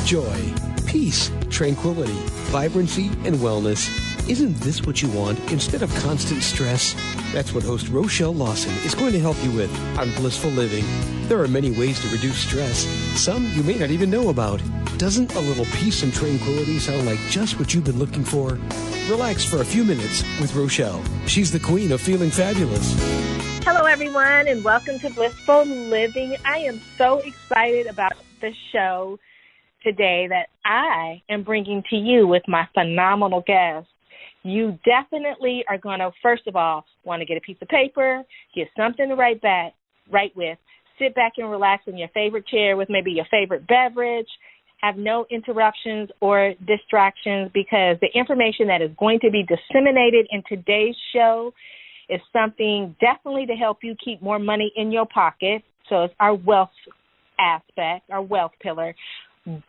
Joy, peace, tranquility, vibrancy, and wellness. Isn't this what you want instead of constant stress? That's what host Rochelle Lawson is going to help you with on Blissful Living. There are many ways to reduce stress, some you may not even know about. Doesn't a little peace and tranquility sound like just what you've been looking for? Relax for a few minutes with Rochelle. She's the queen of feeling fabulous. Hello, everyone, and welcome to Blissful Living. I am so excited about the show today that I am bringing to you with my phenomenal guest. You definitely are going to, first of all, want to get a piece of paper, get something to write with, sit back and relax in your favorite chair with maybe your favorite beverage, have no interruptions or distractions, because the information that is going to be disseminated in today's show is something definitely to help you keep more money in your pocket. So it's our wealth aspect, our wealth pillar.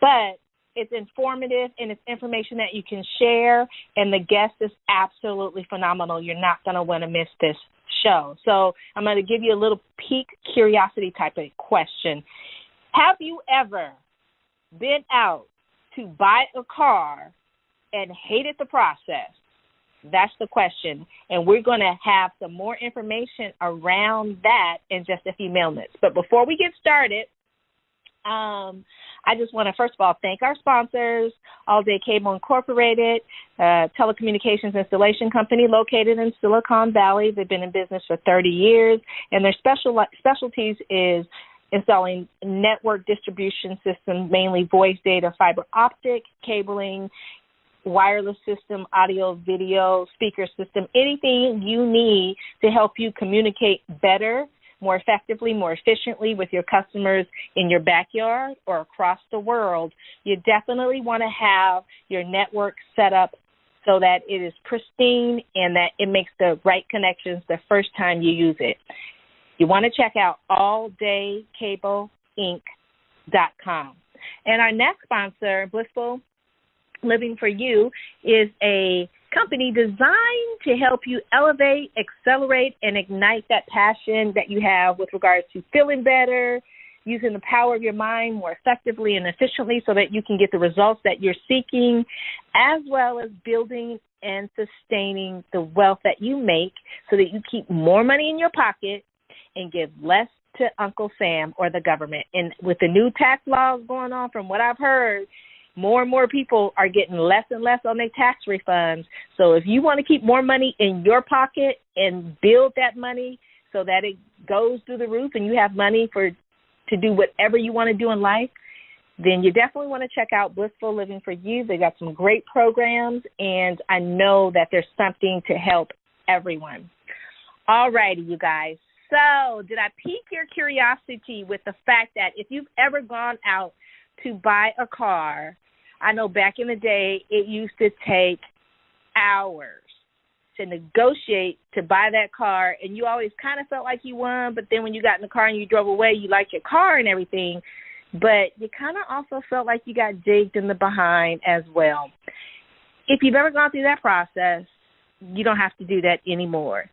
But it's informative and it's information that you can share, and the guest is absolutely phenomenal. You're not going to want to miss this show. So I'm going to give you a little peak curiosity type of question. Have you ever been out to buy a car and hated the process? That's the question. And we're going to have some more information around that in just a few minutes. But before we get started, I just want to, first of all, thank our sponsors, All Day Cable Incorporated, telecommunications installation company located in Silicon Valley. They've been in business for 30 years, and their specialties is installing network distribution systems, mainly voice, data, fiber optic, cabling, wireless system, audio, video, speaker system, anything you need to help you communicate better, more effectively, more efficiently with your customers in your backyard or across the world. You definitely want to have your network set up so that it is pristine and that it makes the right connections the first time you use it. You want to check out alldaycableinc.com. And our next sponsor, Blissful Living for You, is a company designed to help you elevate, accelerate, and ignite that passion that you have with regards to feeling better, using the power of your mind more effectively and efficiently so that you can get the results that you're seeking, as well as building and sustaining the wealth that you make so that you keep more money in your pocket and give less to Uncle Sam or the government. And with the new tax laws going on, from what I've heard, more and more people are getting less and less on their tax refunds. So if you want to keep more money in your pocket and build that money so that it goes through the roof and you have money to do whatever you want to do in life, then you definitely want to check out Blissful Living for You. They got some great programs, and I know that there's something to help everyone. All righty, you guys. So did I pique your curiosity with the fact that if you've ever gone out to buy a car, I know back in the day it used to take hours to negotiate to buy that car, and you always kind of felt like you won, but then when you got in the car and you drove away, you liked your car and everything, but you kind of also felt like you got digged in the behind as well. If you've ever gone through that process, you don't have to do that anymore.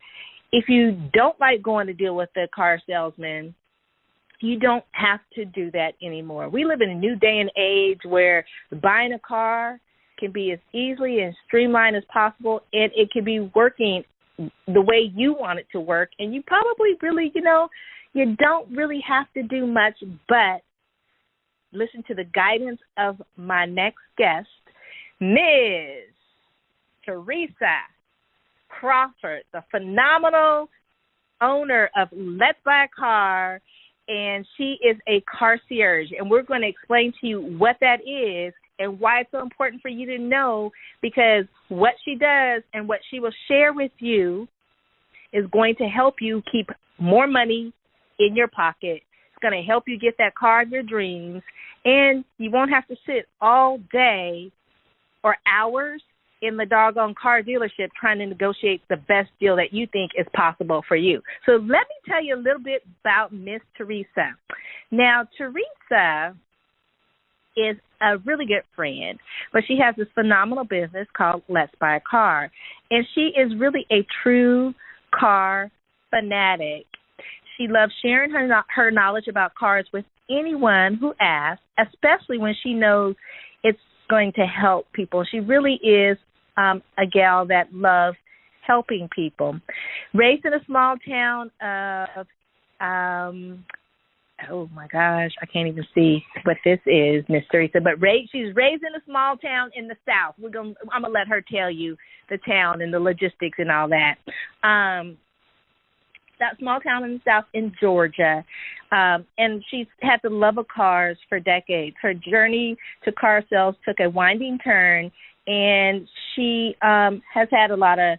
If you don't like going to deal with the car salesman, you don't have to do that anymore. We live in a new day and age where buying a car can be as easily and streamlined as possible, and it can be working the way you want it to work. And you probably really, you don't really have to do much but listen to the guidance of my next guest, Ms. Teresa Crawford, the phenomenal owner of Let's Buy a Car, and she is a concierge, and we're going to explain to you what that is and why it's so important for you to know, because what she does and what she will share with you is going to help you keep more money in your pocket. It's going to help you get that car of your dreams, and you won't have to sit all day or hours in the doggone car dealership trying to negotiate the best deal that you think is possible for you. So let me tell you a little bit about Miss Teresa. Now, Teresa is a really good friend, but she has this phenomenal business called Let's Buy a Car, and she is really a true car fanatic. She loves sharing her knowledge about cars with anyone who asks, especially when she knows it's going to help people. She really is a gal that loves helping people. Raised in a small town of, oh my gosh, I can't even see what this is, Miss Teresa. But she's raised in a small town in the South. I'm gonna let her tell you the town and the logistics and all that. That small town in the South in Georgia, and she's had the love of cars for decades. Her journey to car sales took a winding turn, and she has had a lot of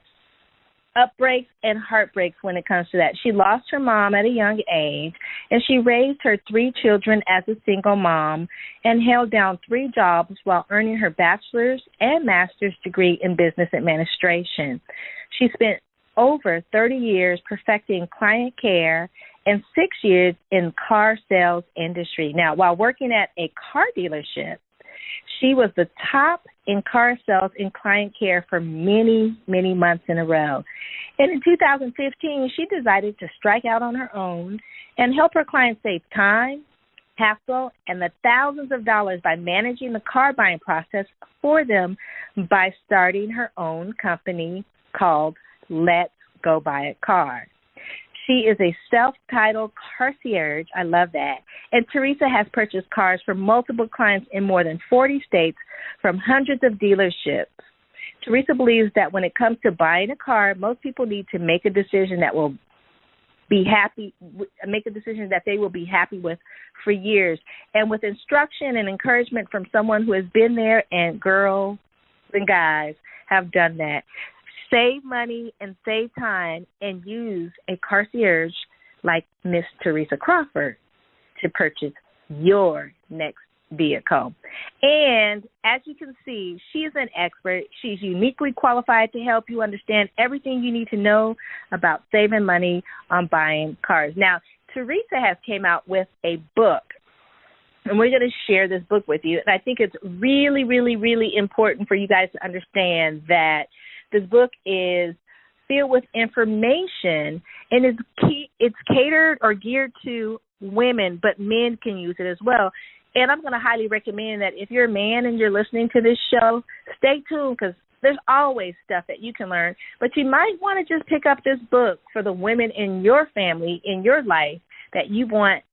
upbreaks and heartbreaks when it comes to that. She lost her mom at a young age, and she raised her 3 children as a single mom and held down 3 jobs while earning her bachelor's and master's degree in business administration. She spent over 30 years perfecting client care and 6 years in car sales industry. Now, while working at a car dealership, she was the top in car sales and client care for many, many months in a row. And in 2015, she decided to strike out on her own and help her clients save time, hassle, and the thousands of dollars by managing the car buying process for them by starting her own company called Let's Go Buy a Car. She is a self-titled concierge. I love that. And Teresa has purchased cars for multiple clients in more than 40 states from hundreds of dealerships. Teresa believes that when it comes to buying a car, most people need to make a decision that will be happy, make a decision that they will be happy with for years. And with instruction and encouragement from someone who has been there, and girls and guys have done that. Save money and save time and use a concierge like Miss Teresa Crawford to purchase your next vehicle. And as you can see, she's an expert. She's uniquely qualified to help you understand everything you need to know about saving money on buying cars. Now, Teresa has came out with a book, and we're going to share this book with you. And I think it's really, really, really important for you guys to understand that this book is filled with information, and it's catered or geared to women, but men can use it as well. And I'm going to highly recommend that if you're a man and you're listening to this show, stay tuned, because there's always stuff that you can learn. But you might want to just pick up this book for the women in your family, in your life, that you want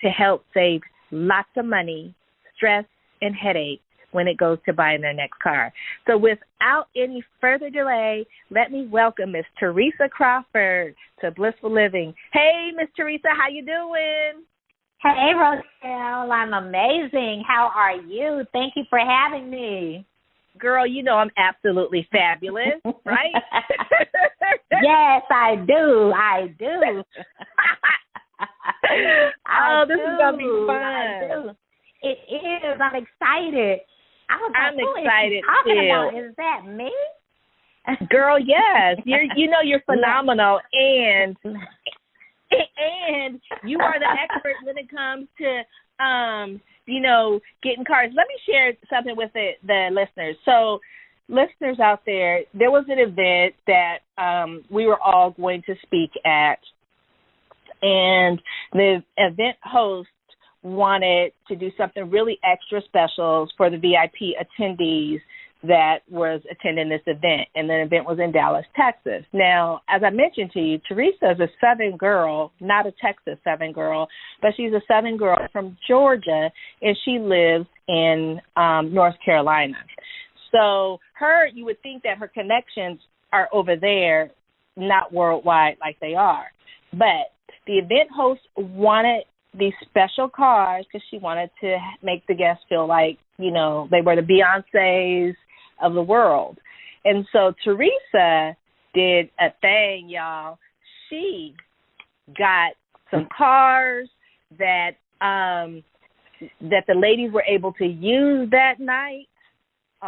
to help save lots of money, stress, and headache when it goes to buying their next car. So without any further delay, let me welcome Miss Teresa Crawford to Blissful Living. Hey, Miss Teresa, how you doing? Hey, Rochelle, I'm amazing. How are you? Thank you for having me. Girl, you know I'm absolutely fabulous, right? Yes, I do. Oh, this is going to be fun. It is. I'm excited. I'm excited too. Is that me? Girl, yes. You're phenomenal, and you are the expert when it comes to getting cars. Let me share something with the listeners. So, listeners out there was an event that we were all going to speak at, and the event host wanted to do something really extra special for the VIP attendees that was attending this event, and the event was in Dallas, Texas. Now, as I mentioned to you, Teresa is a Southern girl, not a Texas Southern girl, but she's a Southern girl from Georgia, and she lives in North Carolina. So you would think that her connections are over there, not worldwide like they are. But the event host wanted these special cars because she wanted to make the guests feel like, they were the Beyoncés of the world. And so Teresa did a thing, y'all. She got some cars that the ladies were able to use that night.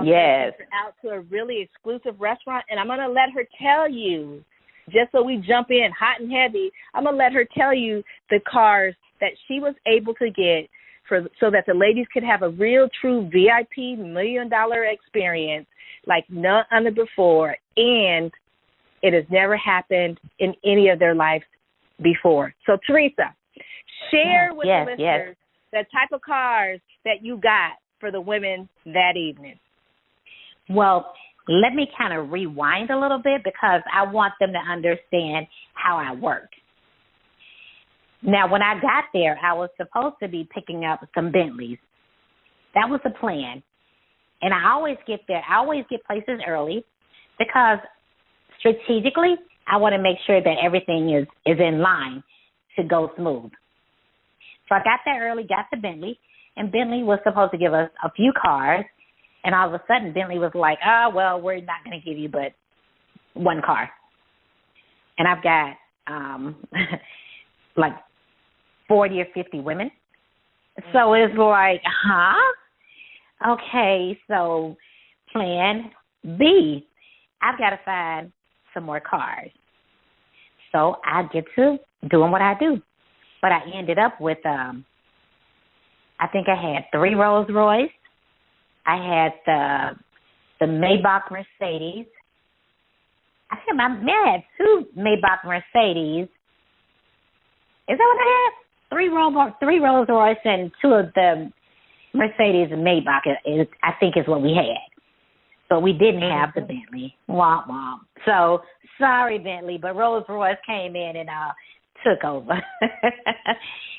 Yes. Out to a really exclusive restaurant. And I'm going to let her tell you, just so we jump in hot and heavy, I'm going to let her tell you the cars that she was able to get so that the ladies could have a real, true VIP $1 million experience like none other before, and it has never happened in any of their lives before. So, Teresa, share with the listeners the type of cars that you got for the women that evening. Well, let me kind of rewind a little bit because I want them to understand how I work. Now, when I got there, I was supposed to be picking up some Bentleys. That was the plan. And I always get there. I always get places early because strategically, I want to make sure that everything is in line to go smooth. So I got there early, got to Bentley, and Bentley was supposed to give us a few cars. And all of a sudden, Bentley was like, oh, well, we're not going to give you but one car. And I've got like 40 or 50 women. So it's like, okay, so plan B. I've got to find some more cars. So I get to doing what I do. But I ended up with, I think I had 3 Rolls Royce. I had the Maybach Mercedes. I think I had 2 Maybach Mercedes. Is that what I had? 3 Rolls Royce and 2 of the Mercedes and Maybach, I think is what we had. But we didn't have the Bentley. Womp womp. So, sorry, Bentley, but Rolls Royce came in and took over.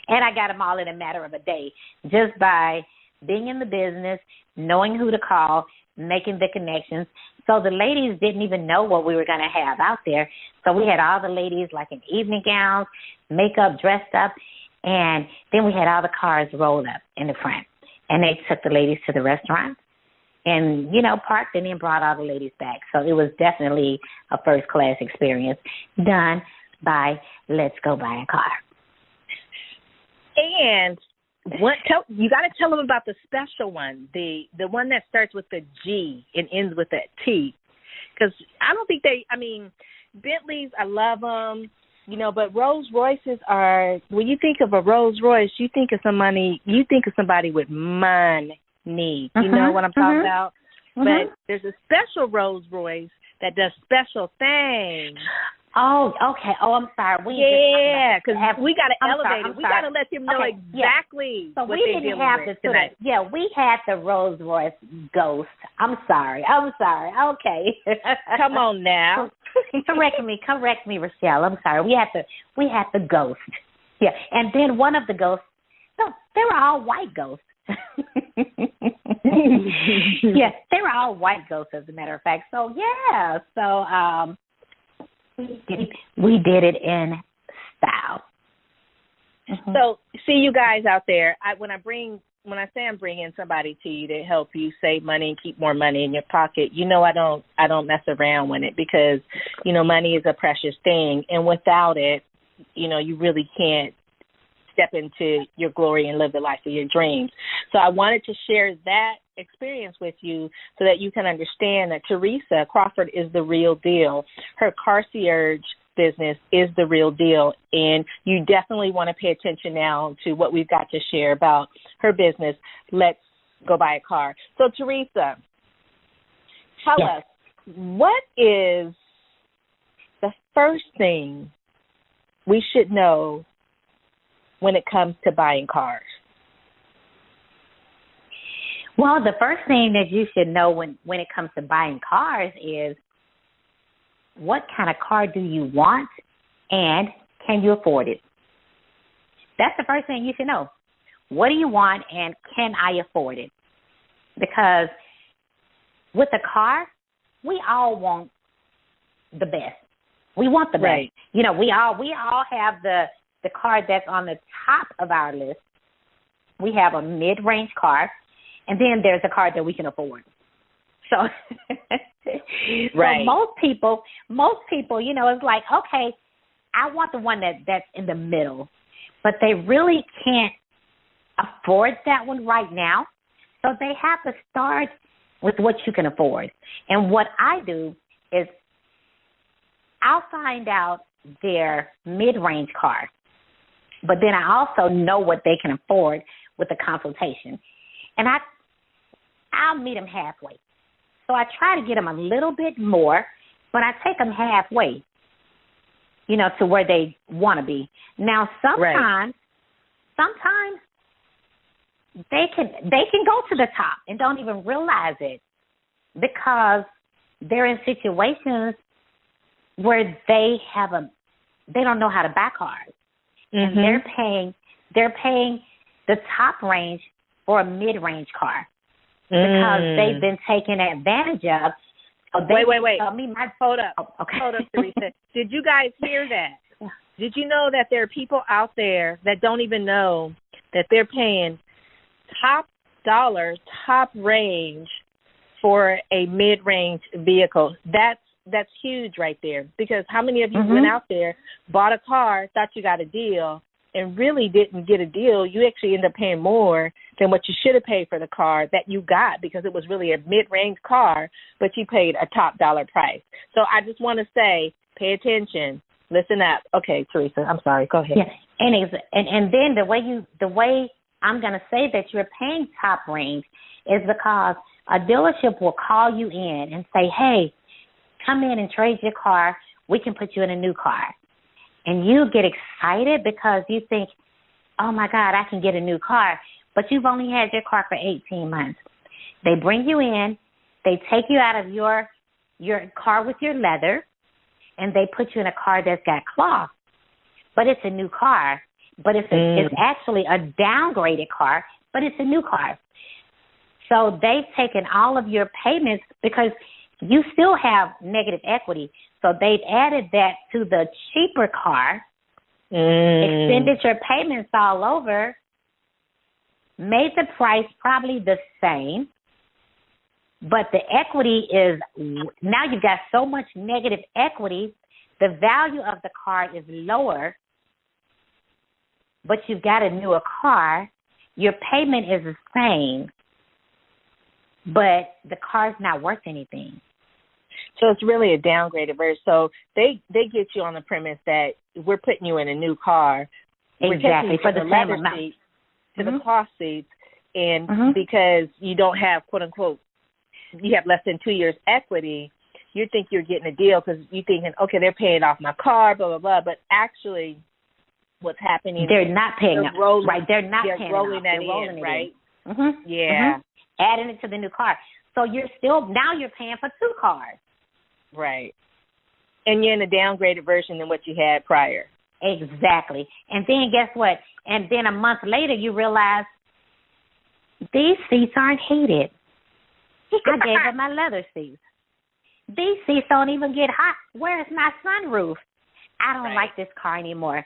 And I got them all in a matter of a day just by being in the business, knowing who to call, making the connections. So the ladies didn't even know what we were going to have out there. So we had all the ladies like in evening gowns, makeup, dressed up, and then we had all the cars rolled up in the front. And they took the ladies to the restaurant and, parked and then brought all the ladies back. So it was definitely a first-class experience done by Let's Go Buy a Car. And you got to tell them about the special one, the one that starts with the G and ends with a T. Because I don't think Bentleys, I love them, but Rolls Royces are, when you think of a Rolls Royce, you think of somebody with money. You know what I'm talking about? But there's a special Rolls Royce that does special things. Oh, okay. Oh, I'm sorry. Because we got to elevate it. We got to let them know exactly so what we they're didn't have with the tonight. we had the Rolls Royce Ghost. I'm sorry. Okay. Come on now. Correct me, Rochelle. I'm sorry. We had the Ghost. Yeah, and then one of the ghosts. No, they were all white ghosts. Yeah, they were all white ghosts, as a matter of fact. So yeah, we did it in style. So, see you guys out there. When I say I'm bringing somebody to you to help you save money and keep more money in your pocket, I don't mess around with it because money is a precious thing, and without it, you really can't step into your glory and live the life of your dreams. So I wanted to share that experience with you so that you can understand that Theresa Crawford is the real deal. Her concierge business is the real deal, and you definitely want to pay attention now to what we've got to share about her business. Let's Go Buy a Car. So, Theresa, tell us, what is the first thing we should know when it comes to buying cars? Well, the first thing that you should know when it comes to buying cars is what kind of car do you want and can you afford it? That's the first thing you should know. What do you want and can I afford it? Because with a car, we all want the best. We want the best. We all have the car that's on the top of our list. We have a mid-range car, and then there's a car that we can afford. So, so most people, it's like, okay, I want the one that's in the middle, but they really can't afford that one right now. So they have to start with what you can afford. And what I do is I'll find out their mid-range car, but then I also know what they can afford with the consultation. And I'll meet them halfway. So I try to get them a little bit more, but I take them halfway. to where they want to be. Now, sometimes they can go to the top and don't even realize it because they're in situations where they don't know how to buy cars, and they're paying the top range for a mid-range car because they've been taken advantage of. So wait. Hold up. Oh, okay. Hold up, Teresa. Did you guys hear that? Did you know that there are people out there that don't even know that they're paying top dollar, top range for a mid-range vehicle? That's huge right there, because how many of you went out there, bought a car, thought you got a deal, and really didn't get a deal? You actually end up paying more than what you should have paid for the car that you got, because it was really a mid-range car, but you paid a top dollar price. So I just want to say, pay attention, listen up. Okay, Teresa, I'm sorry. Go ahead. Yeah, and then the way I'm going to say that you're paying top range is because a dealership will call you in and say, hey, come in and trade your car. We can put you in a new car. And you get excited because you think, oh, my God, I can get a new car. But you've only had your car for 18 months. They bring you in. They take you out of your car with your leather, and they put you in a car that's got cloth. But it's a new car. But it's actually a downgraded car, but it's a new car. So they've taken all of your payments because you still have negative equity. So they've added that to the cheaper car, extended your payments all over, made the price probably the same, but the equity is, now you've got so much negative equity, the value of the car is lower, but you've got a newer car, your payment is the same, but the car's not worth anything. So it's really a downgraded version. So they get you on the premise that we're putting you in a new car. Exactly, for the leather same amount. seats to the cloth seats, and because you don't have, quote unquote, you have less than 2 years equity, you think you're getting a deal because you're thinking, okay, they're paying off my car, blah, blah, blah. But actually what's happening, they're not paying it. Right, they're not paying rolling it. That they're rolling in, it right? In. Yeah. Adding it to the new car. So you're paying for two cars. Right. And you're in a downgraded version than what you had prior. Exactly. And then guess what? And then a month later you realize these seats aren't heated. I gave up my leather seats. These seats don't even get hot. Where's my sunroof? I don't like this car anymore.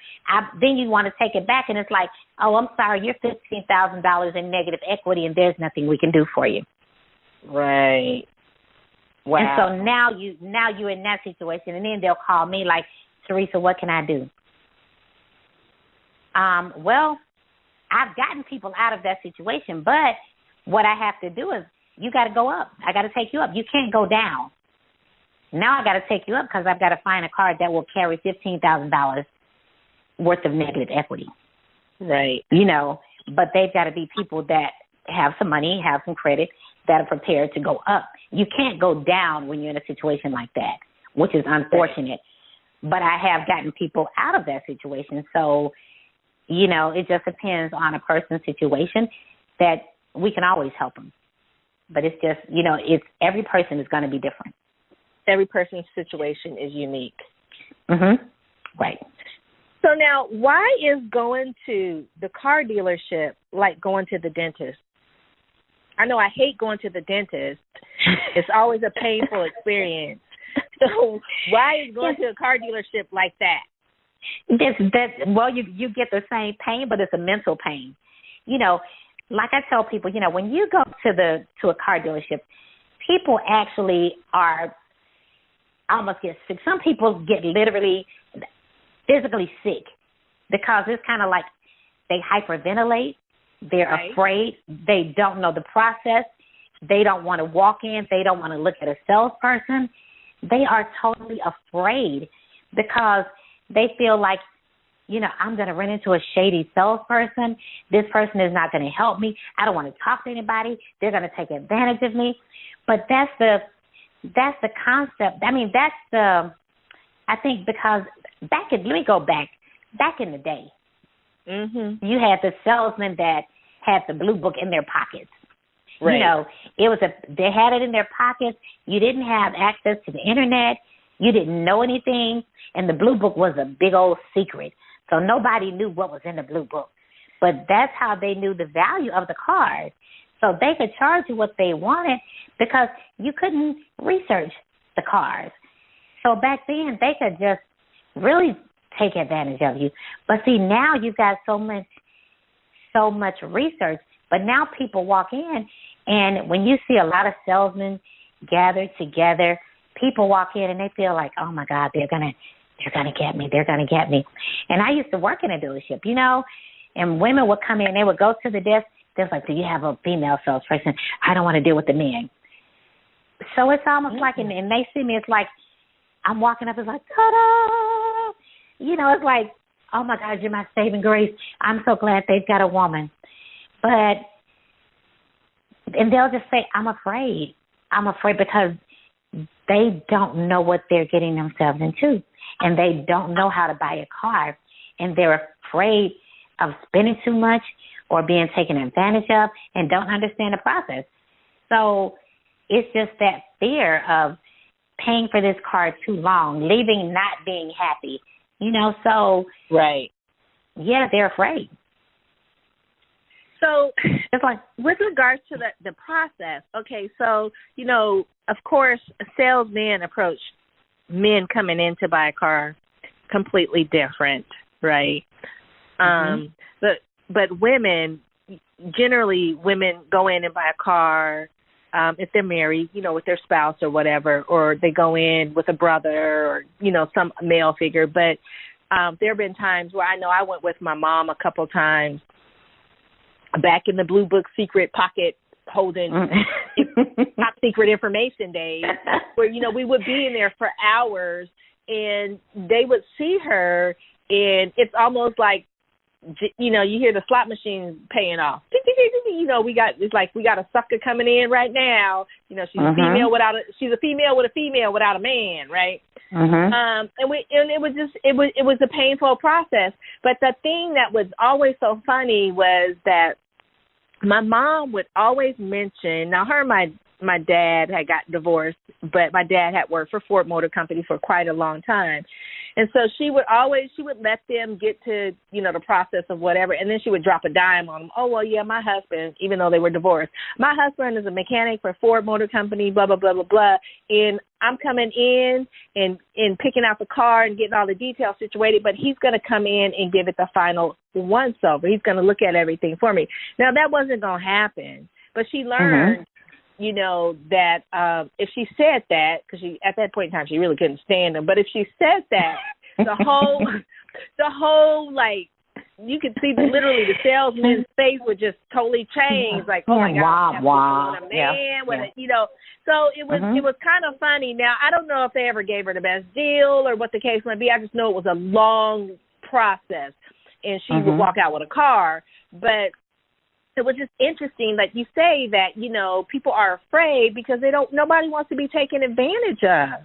Then you want to take it back, and it's like, oh, I'm sorry, you're $15,000 in negative equity, and there's nothing we can do for you. Right. Wow. And so now you're in that situation, and then they'll call me like, Teresa, what can I do? Well, I've gotten people out of that situation, but what I have to do is you got to go up. I got to take you up. You can't go down. Now I got to take you up because I've got to find a car that will carry $15,000 worth of negative equity. Right. But they've got to be people that have some money, have some credit, that are prepared to go up. You can't go down when you're in a situation like that, which is unfortunate. But I have gotten people out of that situation. So, it just depends on a person's situation that we can always help them. But it's just, it's every person is going to be different. Every person's situation is unique. Right. So now, why is going to the car dealership like going to the dentist? I know I hate going to the dentist. It's always a painful experience. So why is going to a car dealership like that? Well, you get the same pain, but it's a mental pain. Like I tell people, when you go to a car dealership, people actually are almost get sick. Some people get literally physically sick because it's kind of like they hyperventilate. They're afraid. They don't know the process. They don't want to walk in. They don't want to look at a salesperson. They are totally afraid because they feel like, I'm going to run into a shady salesperson. This person is not going to help me. I don't want to talk to anybody. They're going to take advantage of me. But that's the concept. I mean, I think because let me go back. Back in the day, Mm-hmm. you had the salesman that had the blue book in their pockets. Right. You know, they had it in their pockets. You didn't have access to the internet. You didn't know anything, and the blue book was a big old secret. So nobody knew what was in the blue book. But that's how they knew the value of the cars. So they could charge you what they wanted because you couldn't research the cars. So back then, they could just really take advantage of you. But see, now you've got so much research. But now people walk in, and when you see a lot of salesmen gathered together, people walk in and they feel like, oh my God, they're gonna get me. They're gonna get me. And I used to work in a dealership, you know, and women would come in, they would go to the desk. They're like, do you have a female salesperson? I don't want to deal with the men. So it's almost like, and they see me, it's like I'm walking up, it's like, ta-da! You know, it's like, oh my God, you're my saving grace. I'm so glad they've got a woman. But, and they'll just say, I'm afraid. I'm afraid because they don't know what they're getting themselves into, and they don't know how to buy a car, and they're afraid of spending too much or being taken advantage of and don't understand the process. So it's just that fear of paying for this car too long, leaving not being happy, you know, so. Right. Yeah, they're afraid. So it's like, with regards to the process, okay, so, you know, of course, salesmen approach men coming in to buy a car completely different, right? Mm-hmm. But women, generally women go in and buy a car if they're married, you know, with their spouse or whatever, or they go in with a brother or, you know, some male figure. But there have been times where I know I went with my mom a couple times back in the Blue Book secret pocket holding top secret information days where, you know, we would be in there for hours and they would see her and it's almost like, you know, you hear the slot machine paying off. You know, we got a sucker coming in right now. You know, she's a female she's a female with a female without a man, right? And it was a painful process. But the thing that was always so funny was that my mom would always mention. Now, her and my dad had got divorced, but my dad had worked for Ford Motor Company for quite a long time. And so she would let them get to, you know, the process of whatever, and then she would drop a dime on them. Oh, well, yeah, my husband, even though they were divorced, my husband is a mechanic for Ford Motor Company, blah, blah, blah, blah, blah, and I'm coming in and picking out the car and getting all the details situated, but he's going to come in and give it the final once-over. He's going to look at everything for me. Now, that wasn't going to happen, but she learned you know, that if she said that, because at that point in time, she really couldn't stand him, but if she said that, the whole, like, you could see literally the salesman's face would just totally change, like, oh my God, with a man, with a, you know. So it was kind of funny. Now, I don't know if they ever gave her the best deal or what the case might be. I just know it was a long process, and she would walk out with a car, but it was just interesting, like you say, that, you know, people are afraid because nobody wants to be taken advantage of,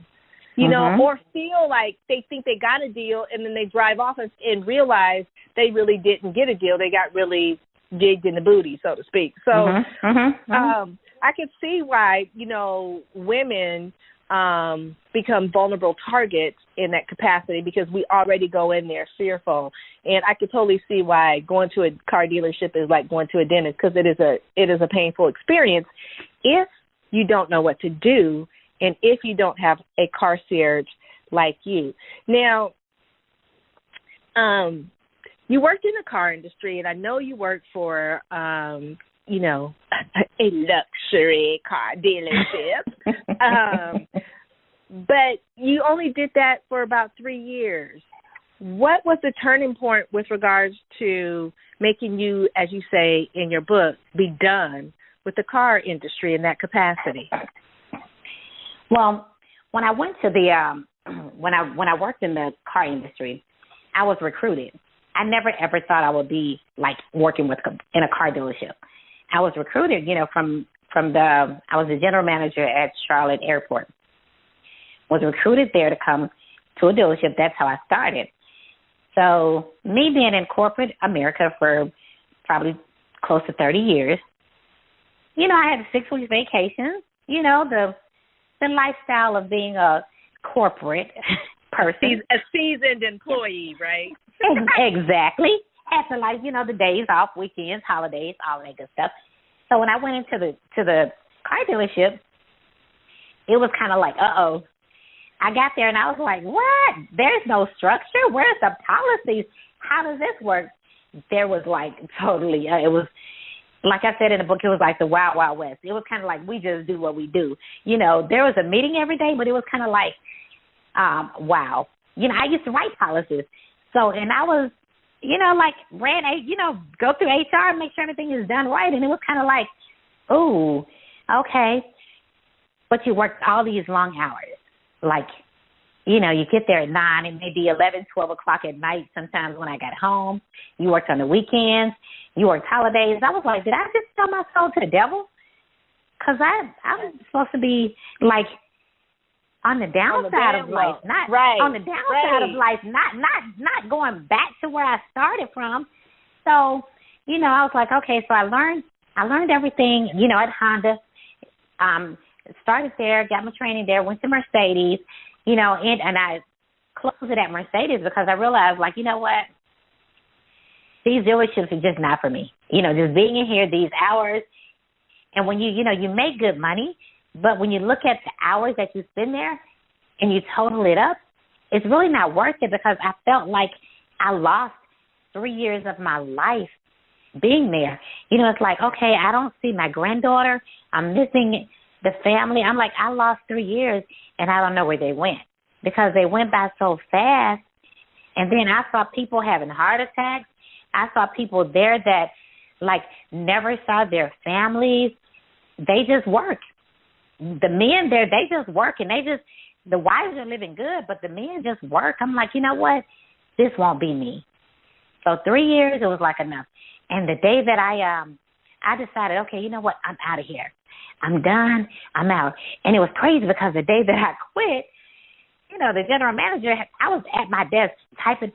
you know, or feel like they think they got a deal and then they drive off and realize they really didn't get a deal. They got really jigged in the booty, so to speak. So I could see why, you know, women become vulnerable targets in that capacity because we already go in there fearful. And I could totally see why going to a car dealership is like going to a dentist, because it is a painful experience if you don't know what to do and if you don't have a concierge like you. Now, you worked in the car industry, and I know you worked for you know, a luxury car dealership. But you only did that for about 3 years. What was the turning point with regards to making you, as you say in your book, be done with the car industry in that capacity? Well, when I went to the when I worked in the car industry, I was recruited. I never ever thought I would be like working in a car dealership. I was recruited, you know, I was the general manager at Charlotte Airport. Was recruited there to come to a dealership. That's how I started. So me being in corporate America for probably close to 30 years, you know, I had 6 weeks vacation, you know, the lifestyle of being a corporate person. A seasoned employee, right? Exactly. Had to, like, you know, the days off, weekends, holidays, all that good stuff. So when I went into the car dealership, it was kind of like, uh-oh. I got there and I was like, what? There's no structure? Where's the policies? How does this work? There was like totally, it was, like I said in the book, it was like the Wild Wild West. It was kind of like we just do what we do. You know, there was a meeting every day, but it was kind of like, wow. You know, I used to write policies. So, and I was, you know, like go through HR and make sure everything is done right. And it was kind of like, ooh, okay. But you worked all these long hours. Like, you know, you get there at 9, it may be 11, 12 o'clock at night sometimes when I got home. You worked on the weekends. You worked holidays. I was like, did I just sell my soul to the devil? Because I'm supposed to be, like, on the downside of life, not right, on the downside of life, not going back to where I started from. So, you know, I was like, okay, so I learned everything, you know, at Honda. Started there, got my training there, went to Mercedes, you know, and I closed it at Mercedes because I realized, like, you know what, these dealerships are just not for me. You know, just being in here these hours, and when you know, you make good money, but when you look at the hours that you spend there and you total it up, it's really not worth it because I felt like I lost 3 years of my life being there. You know, it's like, okay, I don't see my granddaughter. I'm missing the family. I'm like, I lost 3 years and I don't know where they went because they went by so fast. And then I saw people having heart attacks. I saw people there that, like, never saw their families. They just work. The men there, they just work, and the wives are living good, but the men just work. I'm like, you know what? This won't be me. So 3 years, it was like enough. And the day that I decided, okay, you know what? I'm out of here. I'm done. I'm out. And it was crazy because the day that I quit, you know, the general manager, I was at my desk typing,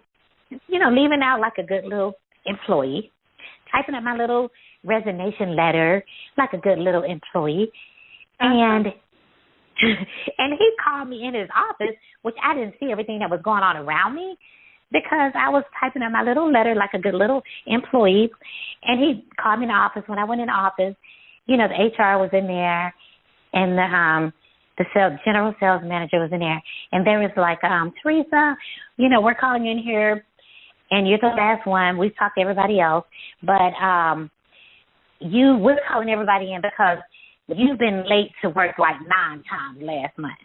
you know, leaving out like a good little employee, typing up my little resignation letter like a good little employee. And he called me in his office, which I didn't see everything that was going on around me because I was typing up my little letter like a good little employee. And he called me in the office. When I went in the office, you know, the HR was in there, and the general sales manager was in there. And there was like, Teresa, you know, we're calling you in here, and you're the last one. We've talked to everybody else, but we're calling everybody in because you've been late to work like 9 times last month.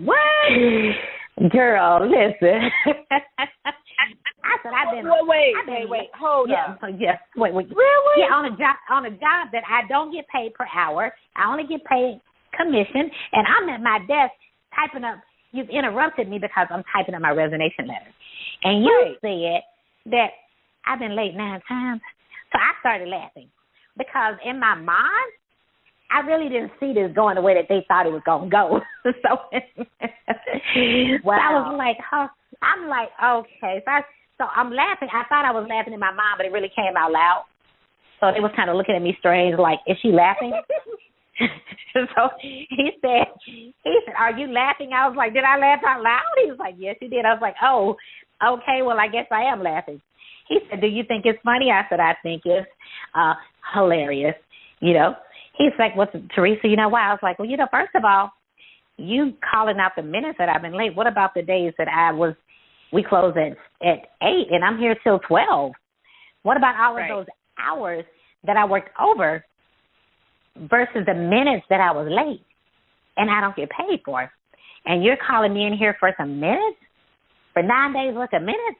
What? Girl, listen. I said I've been. Wait, hold up. Yes, wait. Really? Yeah, on a job that I don't get paid per hour. I only get paid commission, and I'm at my desk typing up. You've interrupted me because I'm typing up my resignation letter, and you said that I've been late 9 times. So I started laughing because in my mind, I really didn't see this going the way that they thought it was going to go. So I was like, huh. I'm like, okay. So I'm laughing. I thought I was laughing in my mind, but it really came out loud. So they was kind of looking at me strange, like, is she laughing? So he said, are you laughing? I was like, did I laugh out loud? He was like, yes, you did. I was like, oh, okay, well, I guess I am laughing. He said, do you think it's funny? I said, I think it's hilarious, you know. He's like, what's Teresa, you know why? I was like, well, you know, first of all, you calling out the minutes that I've been late. What about the days that we close at 8 and I'm here till 12? What about all of those hours that I worked over versus the minutes that I was late and I don't get paid for? And you're calling me in here for some minutes? For 9 days worth of minutes?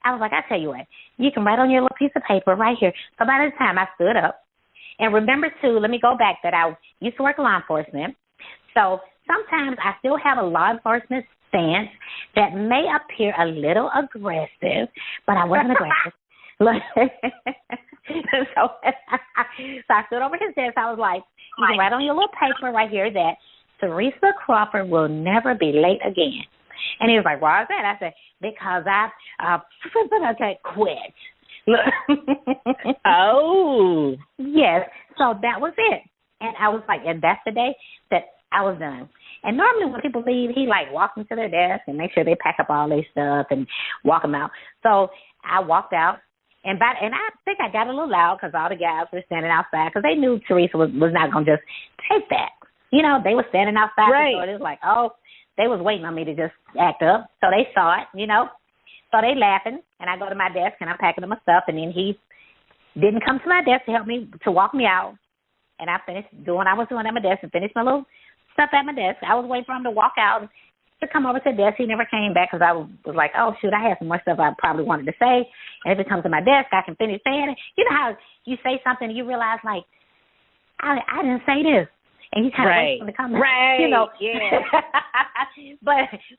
I was like, I tell you what, you can write on your little piece of paper right here. So by the time I stood up, and remember, too, let me go back that I used to work law enforcement. So sometimes I still have a law enforcement stance that may appear a little aggressive, but I wasn't aggressive. So I stood over his desk. I was like, you can write on your little paper right here that Teresa Crawford will never be late again. And he was like, why is that? I said, because I quit. Look. Oh. Yes. So that was it. And I was like, and that's the day that I was done. And normally when people leave, he like walks them to their desk and make sure they pack up all their stuff and walk them out. So I walked out, and I think I got a little loud because all the guys were standing outside because they knew Teresa was not going to just take that. You know, they were standing outside. Right. So it was like, oh, they was waiting on me to just act up. So they saw it, you know. So they laughing, and I go to my desk, and I'm packing up my stuff, and then he didn't come to my desk to help me, to walk me out. And I finished doing what I was doing at my desk and finished my little stuff at my desk. I was waiting for him to walk out to come over to the desk. He never came back because I was like, oh, shoot, I had some more stuff I probably wanted to say. And if it comes to my desk, I can finish saying it. You know how you say something and you realize, like, I didn't say this. And you kind of wait for him to come back. Right, you know. Yeah.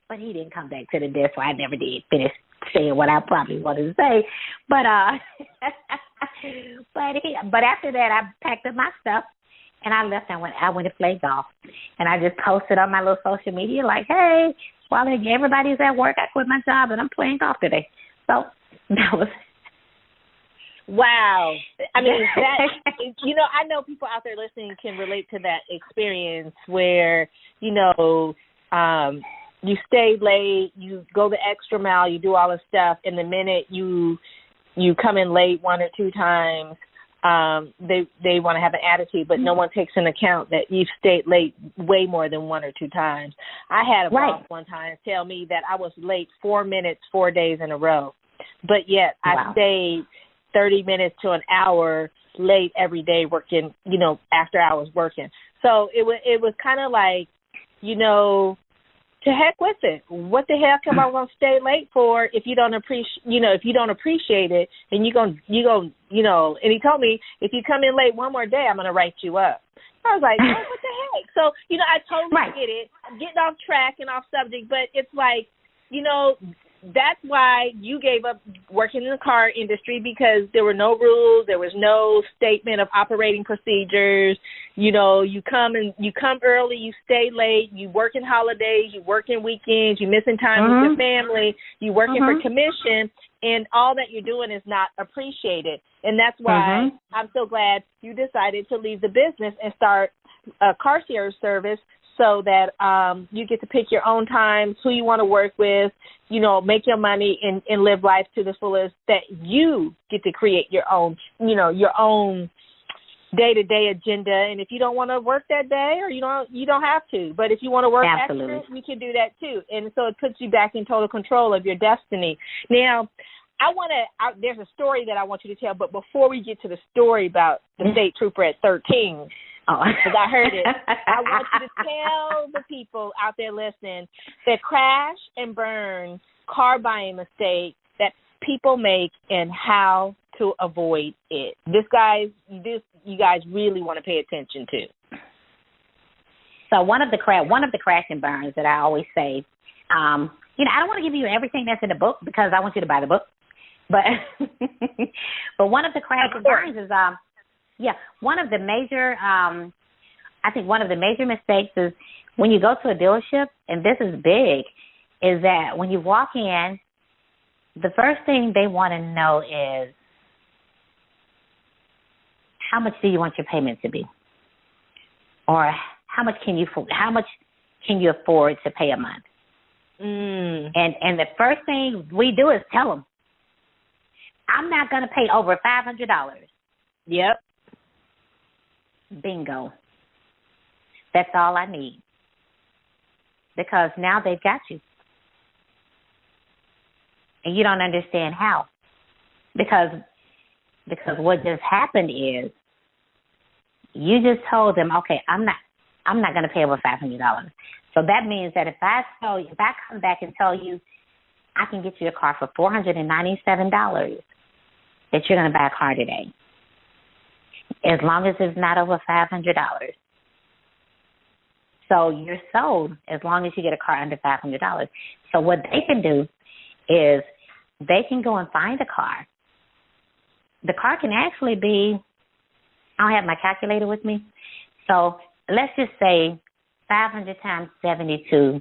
but he didn't come back to the desk, so I never did finish saying what I probably wanted to say. But but after that, I packed up my stuff, and I left. I went to play golf, and I just posted on my little social media like, hey, while everybody's at work, I quit my job, and I'm playing golf today. So that was... Wow. I mean, that, you know, I know people out there listening can relate to that experience where, you know, you stay late, you go the extra mile, you do all this stuff, and the minute you come in late one or two times, they want to have an attitude, but no one takes into account that you've stayed late way more than one or two times. I had a boss one time tell me that I was late 4 minutes, 4 days in a row, but yet I stayed 30 minutes to an hour late every day working, you know, after hours working. So it was kind of like, you know, to heck with it. What the heck am I going to stay late for if you don't appreciate it, and you go, you know, and he told me, if you come in late one more day, I'm going to write you up. I was like, oh, what the heck? So, you know, I totally get it. I'm getting off track and off subject, but it's like, you know, that's why you gave up working in the car industry, because there were no rules. There was no statement of operating procedures. You know, you come early, you stay late, you work in holidays, you work in weekends, you missing time with your family, you working for commission, and all that you're doing is not appreciated. And that's why I'm so glad you decided to leave the business and start a car share service, so that you get to pick your own times, who you want to work with, you know, make your money and live life to the fullest, that you get to create your own, you know, your own day-to-day agenda. And if you don't want to work that day, or you don't have to. But if you want to work extra, you can do that too. And so it puts you back in total control of your destiny. Now, there's a story that I want you to tell, but before we get to the story about the state trooper at 13, because I heard it, I want you to tell the people out there listening that crash and burn car buying mistake that people make and how to avoid it. You guys really want to pay attention to. So one of the crash and burns that I always say, you know, I don't want to give you everything that's in the book because I want you to buy the book, but one of the crash and burns is one of the major, I think one of the major mistakes is when you go to a dealership, and this is big, is that when you walk in, the first thing they want to know is, how much do you want your payment to be? Or how much can you afford to pay a month? And the first thing we do is tell them, I'm not going to pay over $500. Yep. Bingo. That's all I need. Because now they've got you. And you don't understand how. Because what just happened is you just told them, okay, I'm not going to pay over $500. So that means that if I come back and tell you I can get you a car for $497, that you're going to buy a car today, as long as it's not over $500. So you're sold as long as you get a car under $500. So what they can do is they can go and find a car. The car can actually be, I don't have my calculator with me, so let's just say 500 times 72.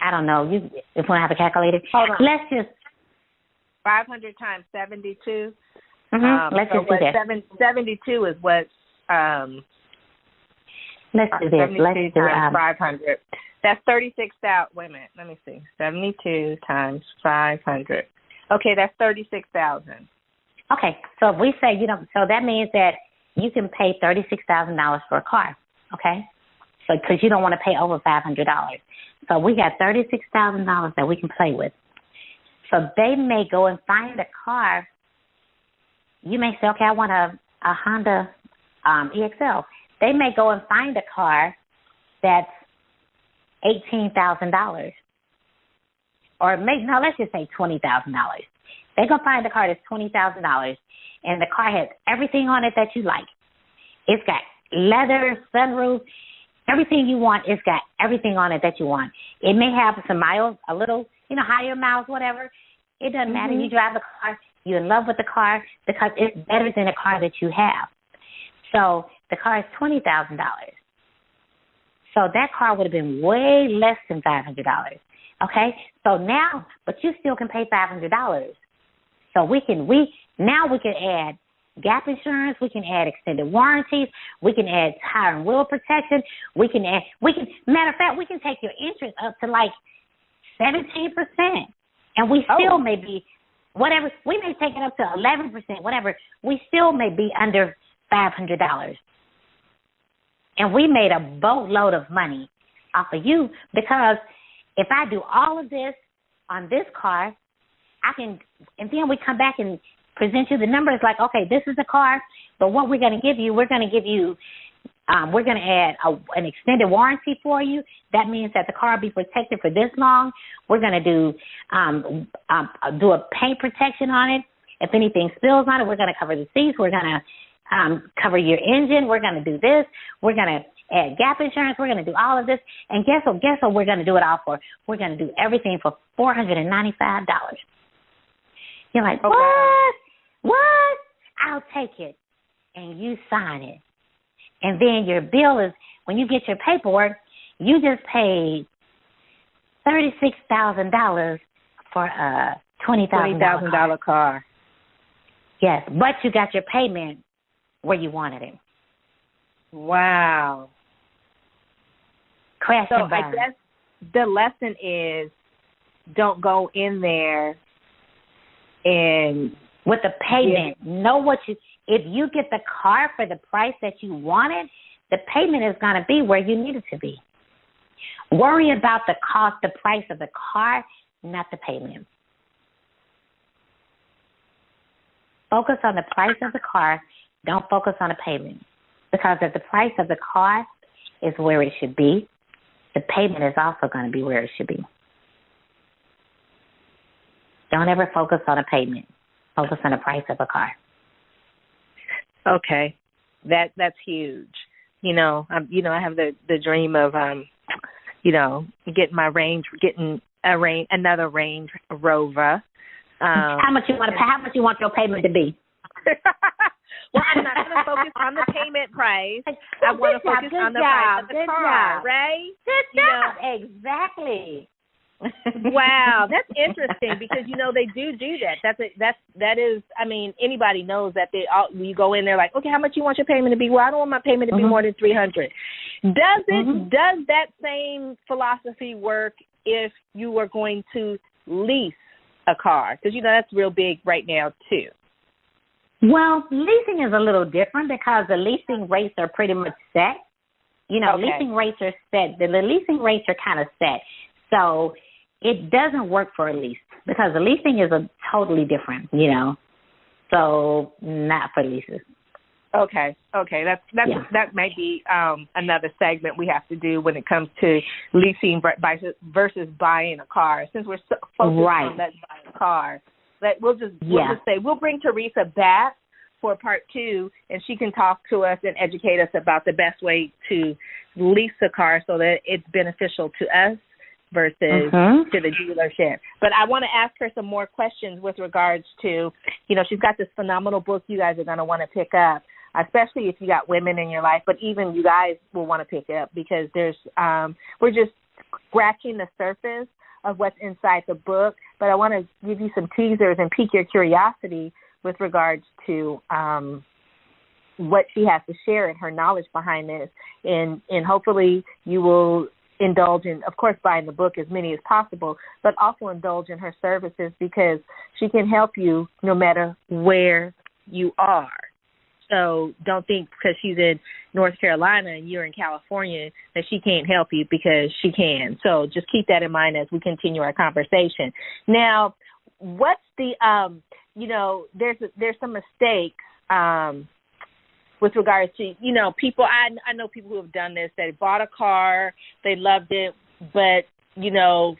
I don't know. You if you want to have a calculator. Hold on. Let's just 500 times 72. Let's just do that. 72 is what. Let's do this. 72 times 500. That's 36,000. Wait a minute. Let me see. 72 times 500. Okay, that's 36,000. Okay, so if we say so that means that you can pay $36,000 for a car. Okay, so because you don't want to pay over $500, so we got $36,000 that we can play with. So they may go and find a car. You may say, okay, I want a Honda EXL. They may go and find a car that's $18,000, or let's just say $20,000. They're gonna find a car that's $20,000, and the car has everything on it that you like. It's got leather, sunroof, everything you want. It's got everything on it that you want. It may have some miles, a little, higher miles, whatever. It doesn't matter. You drive the car. You're in love with the car because it's better than a car that you have. So the car is $20,000. So that car would have been way less than $500. Okay? So now, but you still can pay $500. So we can add gap insurance, we can add extended warranties, we can add tire and wheel protection, matter of fact, we can take your interest up to like 17%. And we still may be, whatever, we may take it up to 11%, whatever, we still may be under $500. And we made a boatload of money off of you because if I do all of this on this car, and then we come back and present you the numbers like, okay, this is the car, but what we're going to give you, we're going to add an extended warranty for you. That means that the car will be protected for this long. We're going to do a paint protection on it. If anything spills on it, we're going to cover the seats. We're going to cover your engine. We're going to do this. We're going to add gap insurance. We're going to do all of this. And guess what we're going to do it all for? We're going to do everything for $495. You're like, what? I'll take it. And you sign it. And then your bill is, when you get your paperwork, you just paid $36,000 for a $20,000 car. Yes, but you got your payment where you wanted it. Wow. Crash and burn. I guess the lesson is don't go in there and with the payment. Know if you get the car for the price that you wanted, the payment is going to be where you need it to be. Worry about the cost, the price of the car, not the payment. Focus on the price of the car. Don't focus on the payment. Because if the price of the car is where it should be, the payment is also going to be where it should be. Don't ever focus on a payment. Focus on the price of a car. Okay, that's huge. I have the dream of getting another Range Rover. How much you want your payment to be? Well, I'm not going to focus on the payment price. I want to focus on the price of the car, right? Good job. Exactly. Wow, that's interesting because they do that. That is. I mean, anybody knows that you go in there like, okay, how much you want your payment to be? Well, I don't want my payment to be more than $300. Does that same philosophy work if you were going to lease a car? Because that's real big right now too. Well, leasing is a little different because the leasing rates are pretty much set. Okay. Leasing rates are set. The leasing rates are kind of set. So it doesn't work for a lease because the leasing is a totally different, So not for leases. Okay. That might be another segment we have to do when it comes to leasing versus buying a car. Since we're so focused on that buying a car, that we'll just say we'll bring Teresa back for part 2, and she can talk to us and educate us about the best way to lease a car so that it's beneficial to us versus to the dealership. But I want to ask her some more questions with regards to, she's got this phenomenal book you guys are going to want to pick up. especially if you got women in your life, but even you guys will want to pick up, because there's we're just scratching the surface of what's inside the book. But I want to give you some teasers and pique your curiosity with regards to what she has to share and her knowledge behind this. And hopefully you will indulge in, of course, buying the book, as many as possible, but also indulge in her services, because she can help you no matter where you are. So don't think because she's in North Carolina and you're in California that she can't help you, because she can. So just keep that in mind as we continue our conversation. Now, what's the, there's some mistakes with regards to, people, I know people who have done this. They bought a car, they loved it, but,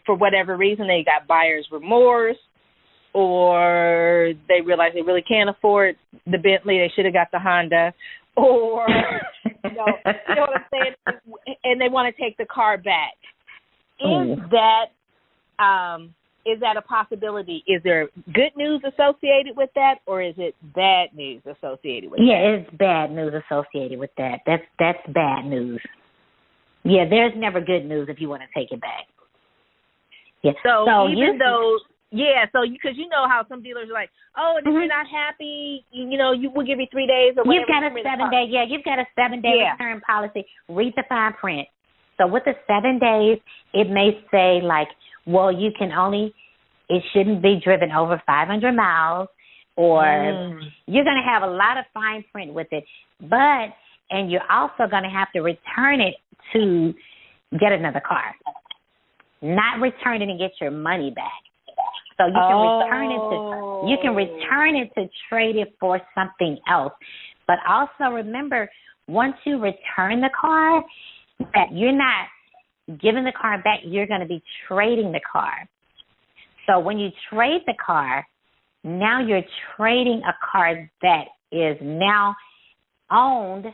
for whatever reason, they got buyer's remorse, or they realize they really can't afford the Bentley, they should have got the Honda, or, you know what I'm saying, and they want to take the car back. Is that a possibility? Is there good news associated with that, or is it bad news associated with that? Yeah, it's bad news associated with that. That's bad news. Yeah, there's never good news if you want to take it back. Yeah. So because you know how some dealers are like, oh, and if you're not happy, we'll give you 3 days or whatever. You've got a 7-day. Yeah, you've got a 7-day return policy. Read the fine print. So with the 7 days, it may say like, well, it shouldn't be driven over 500 miles, or you're going to have a lot of fine print with it. And you're also going to have to return it to get another car. Not return it and get your money back. So you can return it to trade it for something else. But also remember, once you return the car, that you're not giving the car back, you're going to be trading the car. So when you trade the car, now you're trading a car that is now owned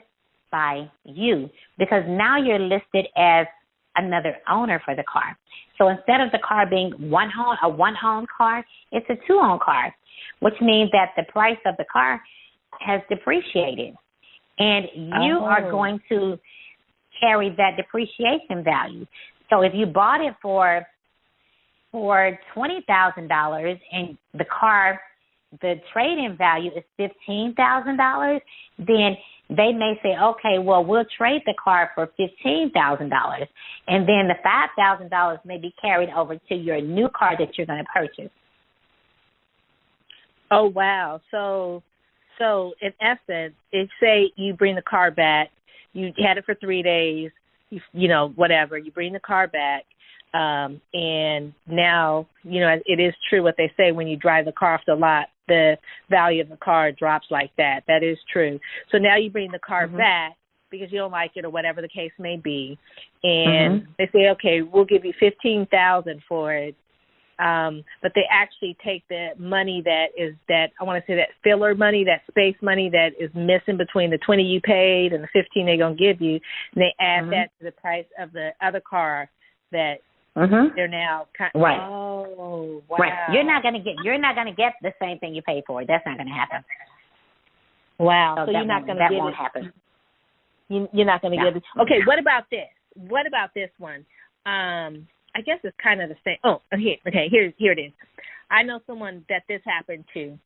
by you, because now you're listed as another owner for the car. So instead of the car being a one-owned car, it's a two-owned car, which means that the price of the car has depreciated. And you are going to carry that depreciation value. So if you bought it for $20,000 and the trade-in value is $15,000, then they may say, okay, well, we'll trade the car for $15,000, and then the $5,000 may be carried over to your new car that you're going to purchase. Oh, wow. So in essence, say you bring the car back, you had it for 3 days, whatever, you bring the car back, and now, it is true what they say, when you drive the car off the lot, the value of the car drops like that. That is true. So now you bring the car back because you don't like it or whatever the case may be, and they say, okay, we'll give you $15,000 for it. But they actually take the money that I want to say that filler money, that space money that is missing between the $20 you paid and the $15 they're going to give you, and they add that to the price of the other car that they're now right. Oh, wow. Right. You're not going to get the same thing you paid for. That's not going to happen. Wow. So you're not going to get it. That won't happen. You're not going to get it. Okay. What about this? What about this one? I guess it's kind of the same. Oh, here it is. I know someone that this happened to.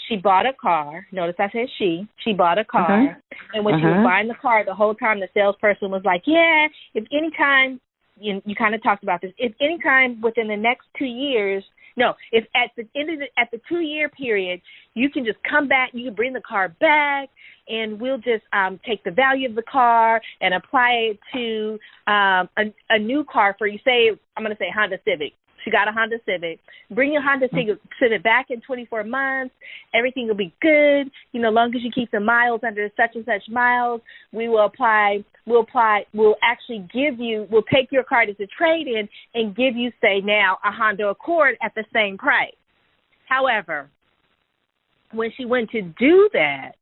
She bought a car. Notice I said she. She bought a car. And when she was buying the car, the whole time the salesperson was like, yeah, if any time, you kind of talked about this, if any time within the next 2 years, if at the end of at the 2-year period, you can just come back, you can bring the car back, and we'll just take the value of the car and apply it to a new car for you. Say, I'm going to say Honda Civic. She got a Honda Civic. Bring your Honda Civic back in 24 months. Everything will be good. Long as you keep the miles under such and such miles, we'll actually give you, we'll take your car as a trade-in and give you, say now, a Honda Accord at the same price. However, when she went to do that,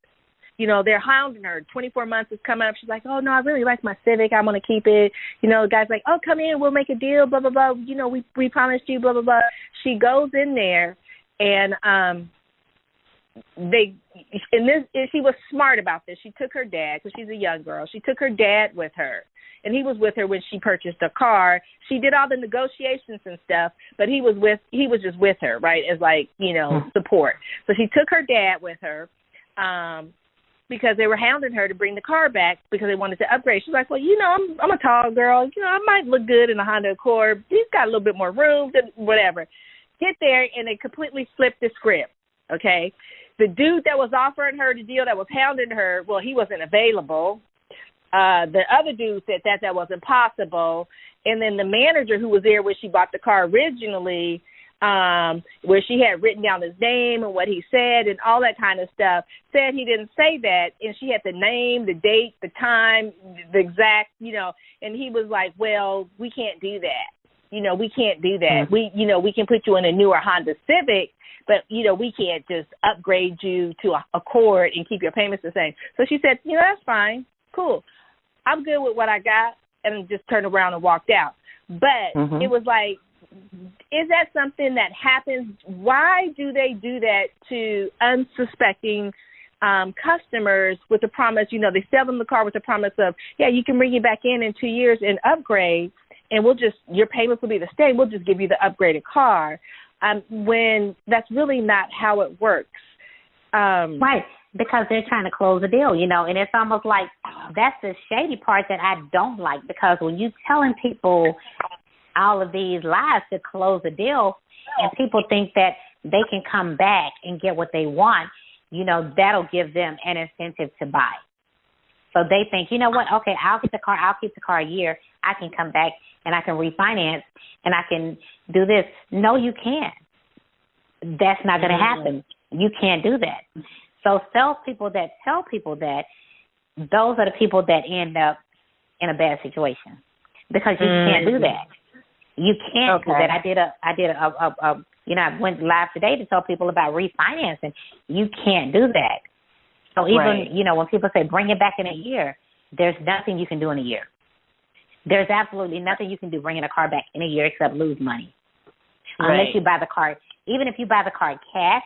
they're hounding her. 24 months is coming up. She's like, oh, no, I really like my Civic. I want to keep it. The guy's like, oh, come in. We'll make a deal, blah, blah, blah. We promised you, blah, blah, blah. She goes in there, and she was smart about this. She took her dad, because she's a young girl. She took her dad with her, and he was with her when she purchased a car. She did all the negotiations and stuff, but he was just with her, right, as like, support. So she took her dad with her, because they were hounding her to bring the car back because they wanted to upgrade. She's like, well, I'm a tall girl. I might look good in a Honda Accord. He's got a little bit more room, whatever. Get there, and they completely flipped the script, okay? The dude that was offering her the deal, that was hounding her, well, he wasn't available. The other dude said that wasn't possible. And then the manager who was there when she bought the car originally, where she had written down his name and what he said and all that kind of stuff, said he didn't say that. And she had the name, the date, the time, the exact, and he was like, well, we can't do that. We can't do that. Mm-hmm. We can put you in a newer Honda Civic, but, we can't just upgrade you to a Accord and keep your payments the same. So she said, that's fine. Cool. I'm good with what I got, and just turned around and walked out. But It was like, is that something that happens? Why do they do that to unsuspecting customers with the promise, they sell them the car with the promise of, you can bring it back in 2 years and upgrade, and your payments will be the same. We'll just give you the upgraded car, when that's really not how it works. Right, because they're trying to close a deal, and it's almost like that's the shady part that I don't like, because when you're telling people all of these lies to close a deal, and people think that they can come back and get what they want, that'll give them an incentive to buy. So they think, you know what, okay, I'll keep the car a year. I can come back and I can refinance and I can do this. No, you can't. That's not going to happen. You can't do that. So salespeople that tell people that, those are the people that end up in a bad situation, because you can't do that. You can't do that. I went live today to tell people about refinancing. You can't do that. So even, when people say bring it back in a year, there's nothing you can do in a year. There's absolutely nothing you can do bringing a car back in a year except lose money. Right. Unless you buy the car. Even if you buy the car cash,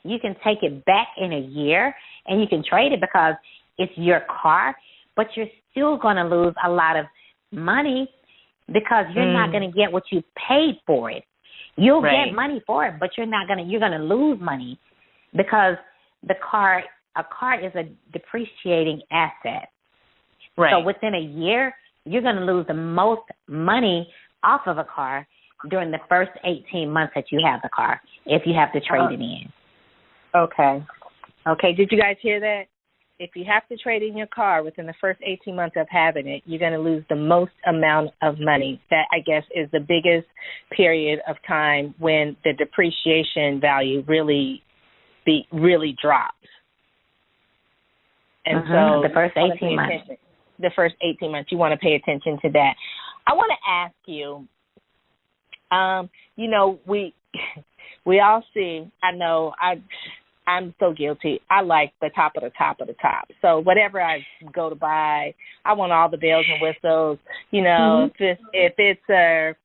you can take it back in a year and you can trade it because it's your car, but you're still going to lose a lot of money because you're not going to get what you paid for it. You'll get money for it, but you're going to lose money because a car is a depreciating asset. Right. So within a year, you're going to lose the most money off of a car during the first 18 months that you have the car, if you have to trade it in. Okay. Did you guys hear that? If you have to trade in your car within the first 18 months of having it, you're going to lose the most amount of money. That, I guess, is the biggest period of time when the depreciation value really drops. And so the first 18 months. The first 18 months, you want to pay attention to that. I want to ask you, we all see, I know, I'm so guilty. I like the top of the top of the top. So whatever I go to buy, I want all the bells and whistles. If it's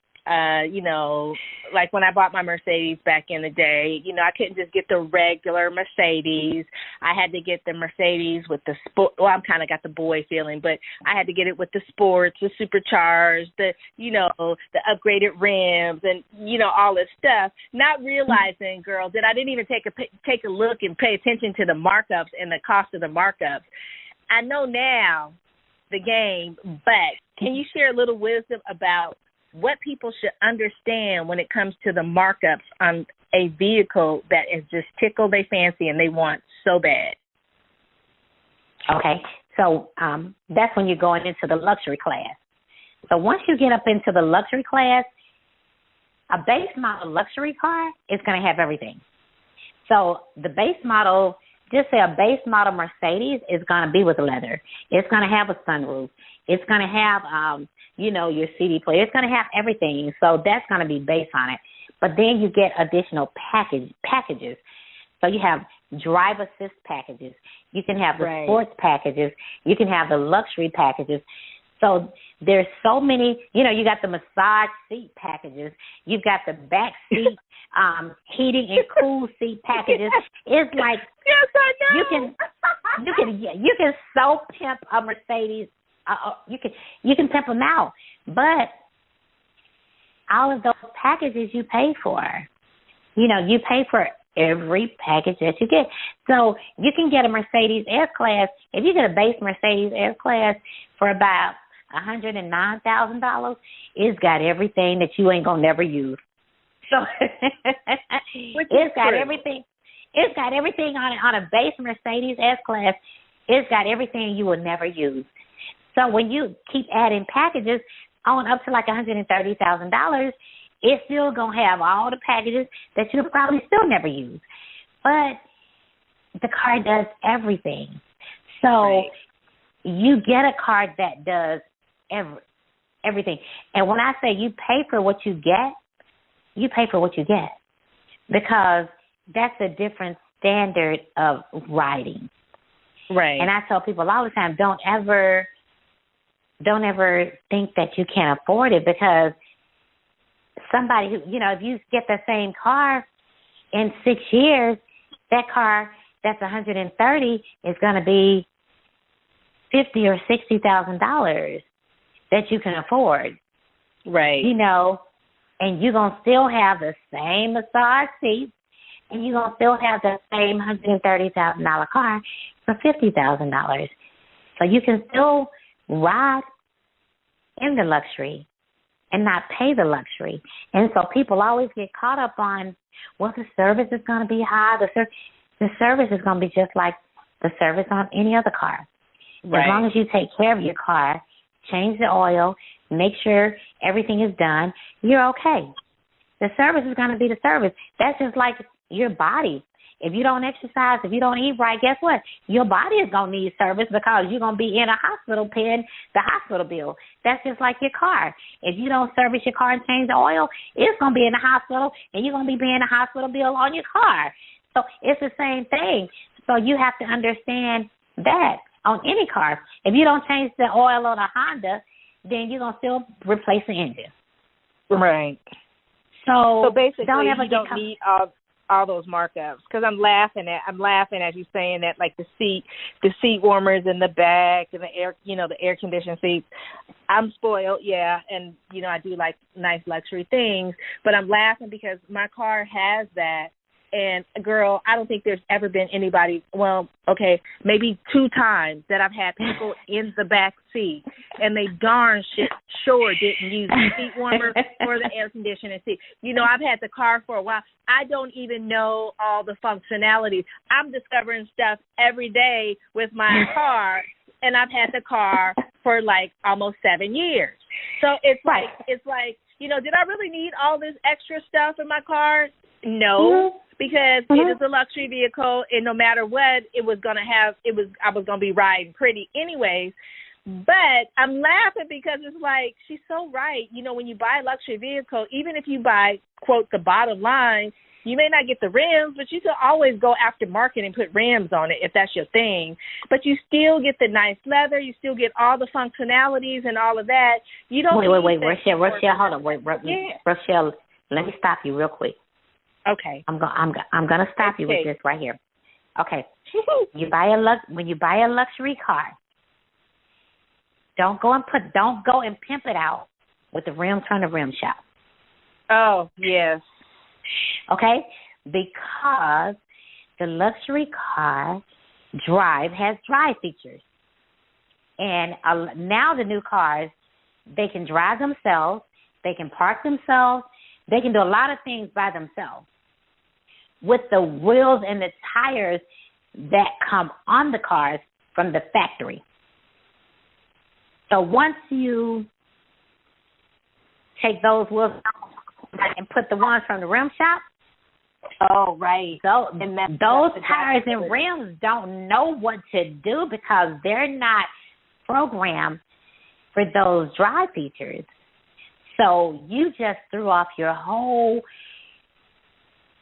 like when I bought my Mercedes back in the day, I couldn't just get the regular Mercedes. I had to get the Mercedes with the sport. Well, I'm kind of got the boy feeling, but I had to get it with the sports, the supercharged, the upgraded rims, and all this stuff. Not realizing, girl, that I didn't even take a look and pay attention to the markups and the cost of the markups. I know now the game, but can you share a little wisdom about what people should understand when it comes to the markups on a vehicle that is just tickle their fancy and they want so bad? Okay, so that's when you're going into the luxury class. So once you get up into the luxury class, a base model luxury car is going to have everything. So the base model, just say a base model Mercedes is going to be with leather. It's going to have a sunroof. It's going to have, your CD player. It's going to have everything. So that's going to be based on it. But then you get additional packages. So you have drive assist packages. You can have the sports packages. You can have the luxury packages. So there's so many, you know, you got the massage seat packages. You've got the back seat heating and cool seat packages. It's like, yes, I know. You can so pimp a Mercedes. You can pimp them out, but all of those packages you pay for. You know, you pay for every package that you get. So you can get a Mercedes S-Class. If you get a base Mercedes S-Class for about $109,000, it's got everything that you ain't gonna never use. So it's got everything. It's got everything on a base Mercedes S-Class. It's got everything you will never use. So when you keep adding packages on up to like $130,000, it's still going to have all the packages that you'll probably still never use. But the car does everything. So you get a car that does everything. And when I say you pay for what you get, you pay for what you get. Because that's a different standard of riding. Right. And I tell people all the time, don't ever think that you can't afford it, because somebody who, you know, if you get the same car in 6 years, that car that's $130 is going to be $50,000 or $60,000 that you can afford. Right. You know, and you're going to still have the same massage seats, and you're going to still have the same $130,000 car for $50,000. So you can still ride in the luxury and not pay the luxury. And so people always get caught up on, well, the service is going to be high. The service is going to be just like the service on any other car. Right. As long as you take care of your car, change the oil, make sure everything is done, you're okay. The service is going to be the service. That's just like your body. If you don't exercise, if you don't eat right, guess what? Your body is going to need service, because you're going to be in a hospital paying the hospital bill. That's just like your car. If you don't service your car and change the oil, it's going to be in the hospital, and you're going to be paying a hospital bill on your car. So it's the same thing. So you have to understand that on any car. If you don't change the oil on a Honda, then you're going to still replace the engine. Right. So basically, you don't need all those markups, because I'm laughing as you saying that, like the seat warmers in the back and the air conditioned seats. I'm spoiled, yeah, and I do like nice luxury things, but I'm laughing because my car has that. And girl, I don't think there's ever been anybody, well, okay, maybe 2 times that I've had people in the back seat, and they darn sure didn't use the seat warmer or the air conditioning seat. I've had the car for a while. I don't even know all the functionalities. I'm discovering stuff every day with my car, and I've had the car for like almost 7 years. So it's like, did I really need all this extra stuff in my car? No. Because it is a luxury vehicle, and no matter what, I was going to be riding pretty anyways. But I'm laughing because it's like, she's so right. When you buy a luxury vehicle, even if you buy, quote, the bottom line, you may not get the rims, but you can always go after market and put rims on it if that's your thing. But you still get the nice leather. You still get all the functionalities and all of that. You don't wait, Rochelle, hold on. Rochelle, let me stop you real quick. Okay. I'm gonna stop you with this right here. Okay. When you buy a luxury car, don't go and pimp it out with the rims from the rim shop. Oh, yes. Okay? Because the luxury car has drive features. And now the new cars, they can drive themselves, they can park themselves, they can do a lot of things by themselves with the wheels and the tires that come on the cars from the factory. So once you take those wheels and put the ones from the rim shop, oh, right. So those tires and rims don't know what to do because they're not programmed for those drive features. So you just threw off your whole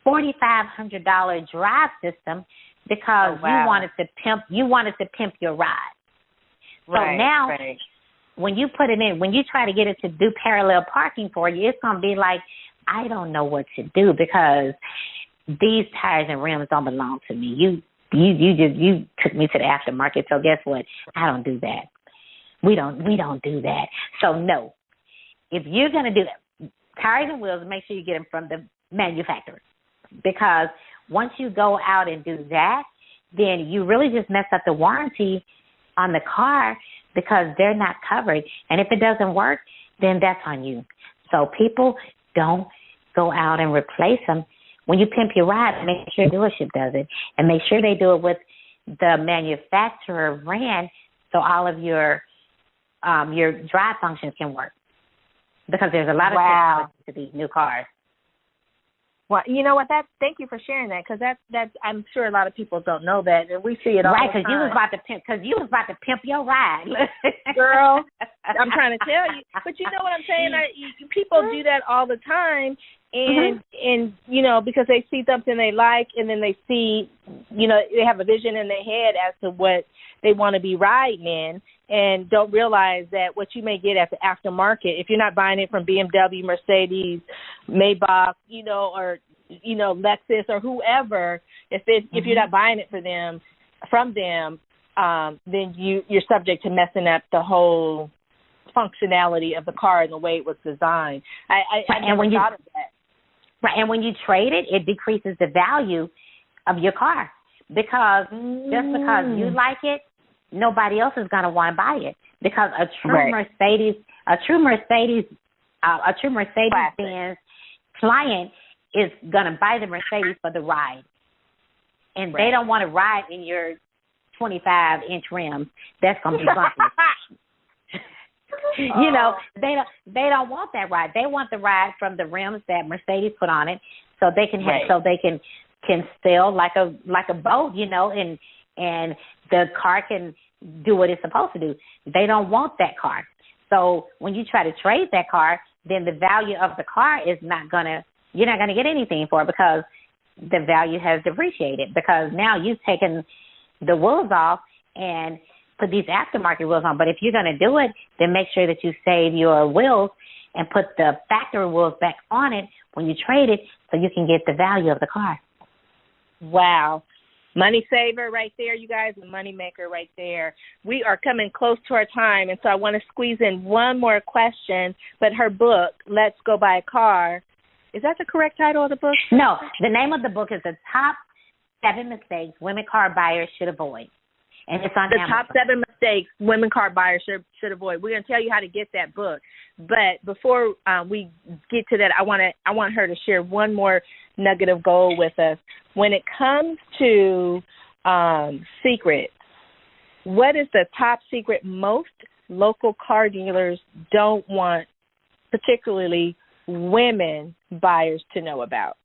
$4,500 drive system because you wanted to pimp your ride. So now when you put it in, when you try to get it to do parallel parking for you, it's going to be like, I don't know what to do because these tires and rims don't belong to me. You took me to the aftermarket, so guess what? I don't do that. We don't do that. So no, if you're going to do that, tires and wheels, make sure you get them from the manufacturer, because once you go out and do that, then you really just mess up the warranty on the car because they're not covered. And if it doesn't work, then that's on you. So people don't go out and replace them. When you pimp your ride, make sure the dealership does it, and make sure they do it with the manufacturer brand, so all of your drive functions can work. Because there's a lot of technology to these new cars. Well, you know what? Thank you for sharing that, because that's I'm sure a lot of people don't know that, and we see it all the time. Right, because you was about to pimp your ride, girl. I'm trying to tell you, but you know what I'm saying? People do that all the time, and you know, because they see something they like, and then they see, you know, they have a vision in their head as to what they want to be riding in, and don't realize that what you may get at the aftermarket, if you're not buying it from BMW, Mercedes, Maybach, you know, or, you know, Lexus or whoever, if you're not buying it from them, then you're subject to messing up the whole functionality of the car and the way it was designed. I never thought of that. Right, and when you trade it, it decreases the value of your car, because just because you like it, nobody else is going to want to buy it, because a true Mercedes Benz client is going to buy the Mercedes for the ride, and they don't want to ride in your 25-inch rims. That's going to be bumpy. You know, they don't want that ride. They want the ride from the rims that Mercedes put on it, so they can can sail like a boat, you know, and the car can do what it's supposed to do. They don't want that car. So when you try to trade that car, then the value of the car is you're not gonna get anything for it, because the value has depreciated, because now you've taken the wheels off and put these aftermarket wheels on. But if you're gonna do it, then make sure that you save your wheels and put the factory wheels back on it when you trade it, so you can get the value of the car. Wow. Money saver right there, you guys, and money maker right there. We are coming close to our time, and so I want to squeeze in one more question. But her book, Let's Go Buy a Car, is that the correct title of the book? No, the name of the book is The Top 7 Mistakes Women Car Buyers Should Avoid. And it's on Amazon. Top 7 Mistakes Women Car Buyers should avoid. We're going to tell you how to get that book. But before we get to that, I want her to share one more nugget of gold with us. When it comes to secrets, what is the top secret most local car dealers don't want, particularly women buyers, to know about?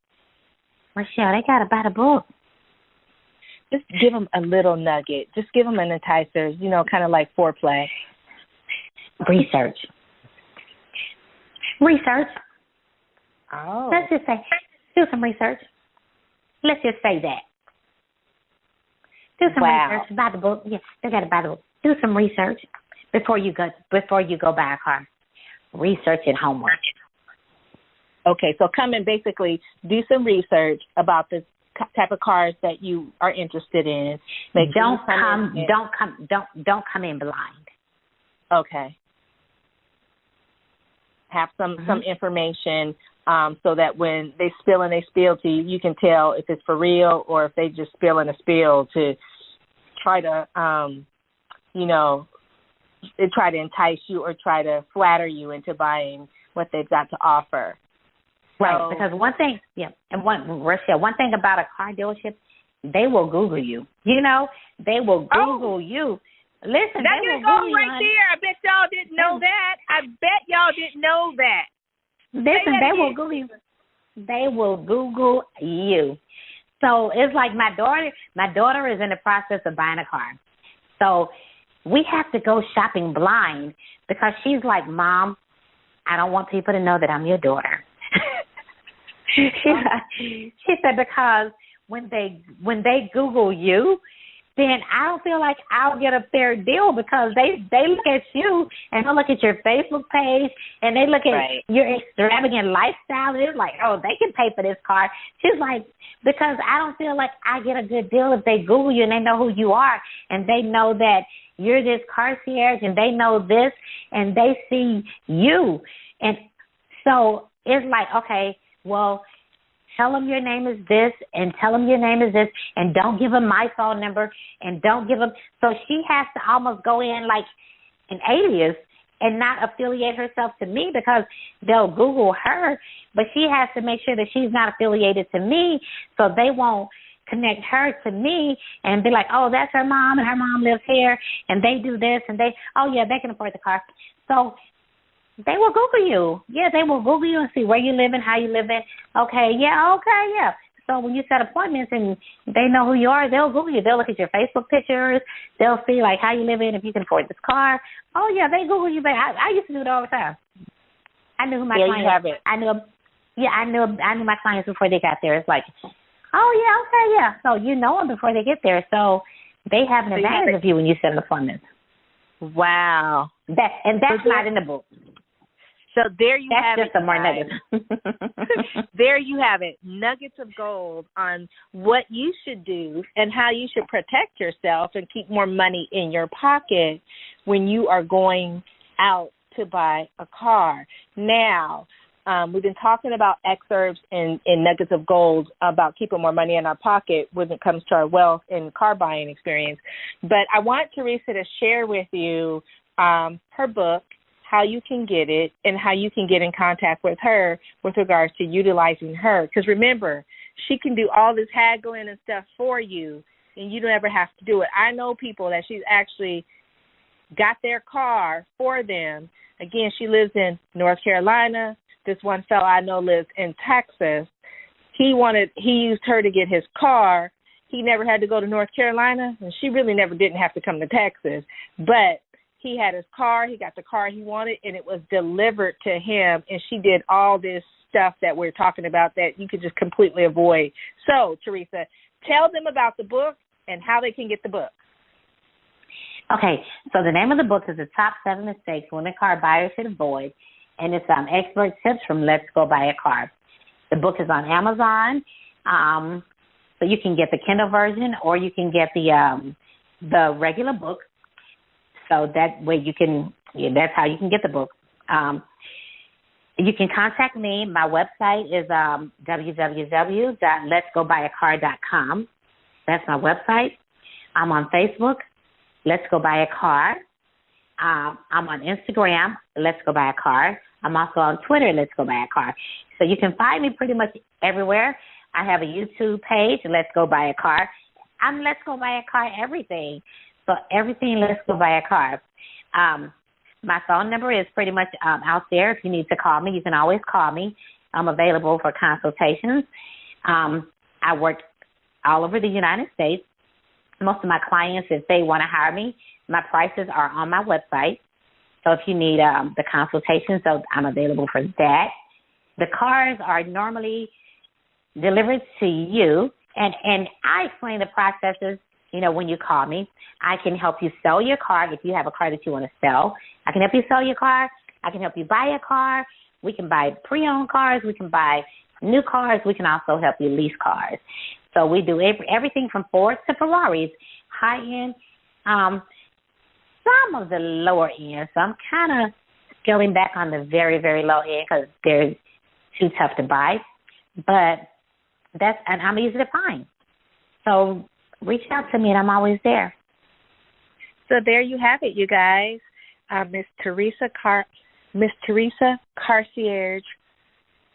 Rochelle, they got to buy the book. Just give them a little nugget. Just give them an enticer, you know, kind of like foreplay. Research. Oh. Let's just say, do some research. Let's just say that. Do some research. Buy the book. Yeah, they got to buy the book. Do some research before you go buy a car. Research and homework. Okay, so come and basically do some research about the type of cars that you are interested in. Don't come in blind. Okay. Have some information so that when they spill to you, you can tell if it's for real or if they just spill to try to, try to entice you or try to flatter you into buying what they've got to offer. Right, because one thing about a car dealership, they will Google you. You know, they will Google you. Listen, that didn't go right there. I bet y'all didn't know that. Listen, they will Google you. They will Google you. So it's like my daughter is in the process of buying a car. So we have to go shopping blind because she's like, Mom, I don't want people to know that I'm your daughter. She said because when they Google you, then I don't feel like I'll get a fair deal because they look at you and they look at your Facebook page and they look at your extravagant lifestyle and it's like, oh, they can pay for this car. She's like, because I don't feel like I get a good deal if they Google you and they know who you are and they know that you're this concierge and they know this and they see you. And so it's like, okay, well, tell them your name is this and tell them your name is this and don't give them my phone number and don't give them. So she has to almost go in like an alias and not affiliate herself to me because they'll Google her, but she has to make sure that she's not affiliated to me so they won't connect her to me and be like, oh, that's her mom and her mom lives here and they do this and they can afford the car. So they will Google you. Yeah, they will Google you and see where you live and how you live in. Okay, yeah. So when you set appointments and they know who you are, they'll Google you. They'll look at your Facebook pictures. They'll see, like, how you live in, if you can afford this car. Oh, yeah, they Google you. But I used to do it all the time. I knew who my clients. You have it. I knew my clients before they got there. It's like, oh, yeah, okay, yeah. So you know them before they get there. So they have an advantage of you when you set an appointment. Wow. That's not in the book. So there you have it. That's just some more nuggets. There you have it. Nuggets of gold on what you should do and how you should protect yourself and keep more money in your pocket when you are going out to buy a car. Now, we've been talking about excerpts and nuggets of gold about keeping more money in our pocket when it comes to our wealth and car buying experience. But I want Teresa to share with you her book, how you can get it, and how you can get in contact with her with regards to utilizing her. Because remember, she can do all this haggling and stuff for you, and you don't ever have to do it. I know people that she's actually got their car for them. Again, she lives in North Carolina. This one fellow I know lives in Texas. He used her to get his car. He never had to go to North Carolina, and she really didn't have to come to Texas. But he had his car. He got the car he wanted, and it was delivered to him, and she did all this stuff that we're talking about that you could just completely avoid. So, Teresa, tell them about the book and how they can get the book. Okay, so the name of the book is The Top 7 Mistakes Women Car Buyers Should Avoid, and it's expert tips from Let's Go Buy a Car. The book is on Amazon, so you can get the Kindle version or you can get the regular book. So that way that's how you can get the book. You can contact me. My website is www.letsgobuyar.com. That's my website. I'm on Facebook, Let's Go Buy a Car. I'm on Instagram, Let's Go Buy a Car. I'm also on Twitter, Let's Go Buy a Car. So you can find me pretty much everywhere. I have a YouTube page, Let's Go Buy a Car. I'm Let's Go Buy a Car everything. So everything, Let's Go Buy a Car. My phone number is pretty much out there. If you need to call me, you can always call me. I'm available for consultations. I work all over the United States. Most of my clients, if they want to hire me, my prices are on my website. So if you need the consultation, so I'm available for that. The cars are normally delivered to you, and I explain the processes, when you call me. I can help you sell your car if you have a car that you want to sell. I can help you sell your car. I can help you buy a car. We can buy pre-owned cars. We can buy new cars. We can also help you lease cars. So we do everything from Fords to Ferraris, high-end, some of the lower end. So I'm kind of scaling back on the very, very low end because they're too tough to buy. But and I'm easy to find. So reach out to me, and I'm always there. So there you have it, you guys. Miss Teresa Concierge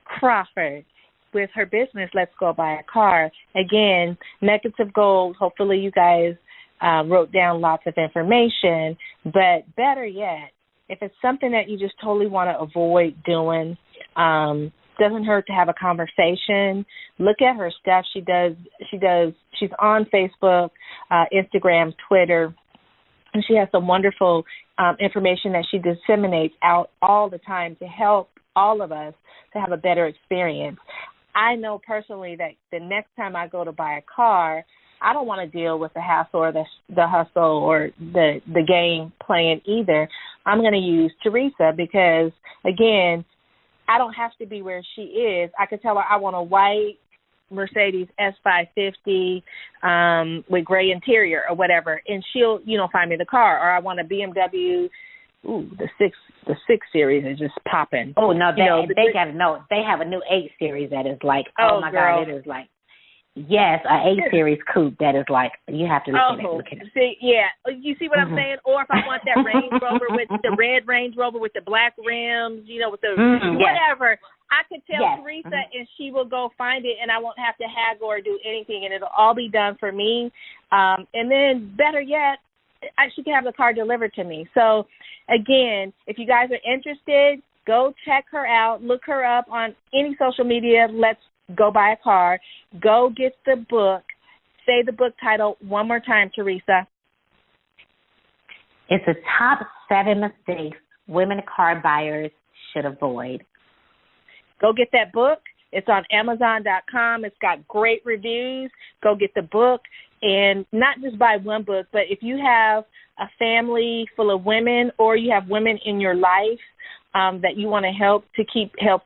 Crawford with her business, Let's Go Buy a Car. Again, nuggets of gold. Hopefully you guys wrote down lots of information. But better yet, if it's something that you just totally want to avoid doing, doesn't hurt to have a conversation. Look at her stuff. She's on Facebook, Instagram, Twitter, and she has some wonderful information that she disseminates out all the time to help all of us to have a better experience. I know personally that the next time I go to buy a car, I don't want to deal with the hassle or the hustle or the game playing either. I'm going to use Teresa because, again, I don't have to be where she is. I could tell her I want a white Mercedes S550 with gray interior or whatever, and she'll, find me the car. Or I want a BMW. Ooh, the 6 Series is just popping. Oh no, they have a new 8 Series that is like, oh my girl. God, it is like, yes, a 8 Series coupe that is like, you have to look at it. See, yeah, you see what I'm saying? Or if I want that Range Rover with the red Range Rover with the black rims, with the whatever. I could tell Teresa, and she will go find it, and I won't have to haggle or do anything, and it'll all be done for me. And then, better yet, she can have the car delivered to me. So, again, if you guys are interested, go check her out. Look her up on any social media. Let's go buy a car. Go get the book. Say the book title one more time, Teresa. It's the top 7 mistakes women car buyers should avoid. Go get that book. It's on Amazon.com. It's got great reviews. Go get the book. And not just buy one book, but if you have a family full of women or you have women in your life that you want to help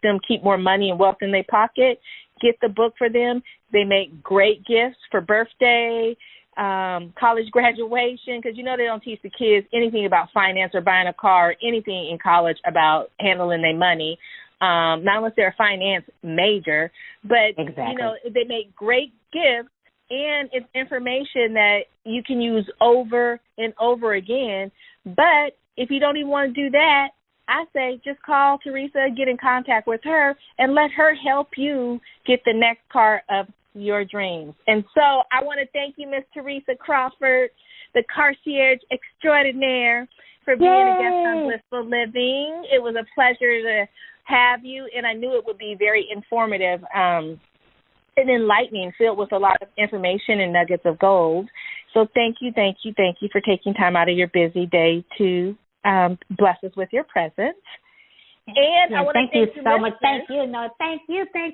them keep more money and wealth in their pocket, get the book for them. They make great gifts for birthday, college graduation, because they don't teach the kids anything about finance or buying a car or anything in college about handling their money. Not unless they're a finance major, but, they make great gifts, and it's information that you can use over and over again. But if you don't even want to do that, I say just call Teresa, get in contact with her, and let her help you get the next car of your dreams. And so I want to thank you, Miss Teresa Crawford, the concierge extraordinaire, for being a guest on Blissful Living. It was a pleasure to have you, and I knew it would be very informative and enlightening, filled with a lot of information and nuggets of gold. So thank you for taking time out of your busy day to bless us with your presence. And I want to thank you so much. Thank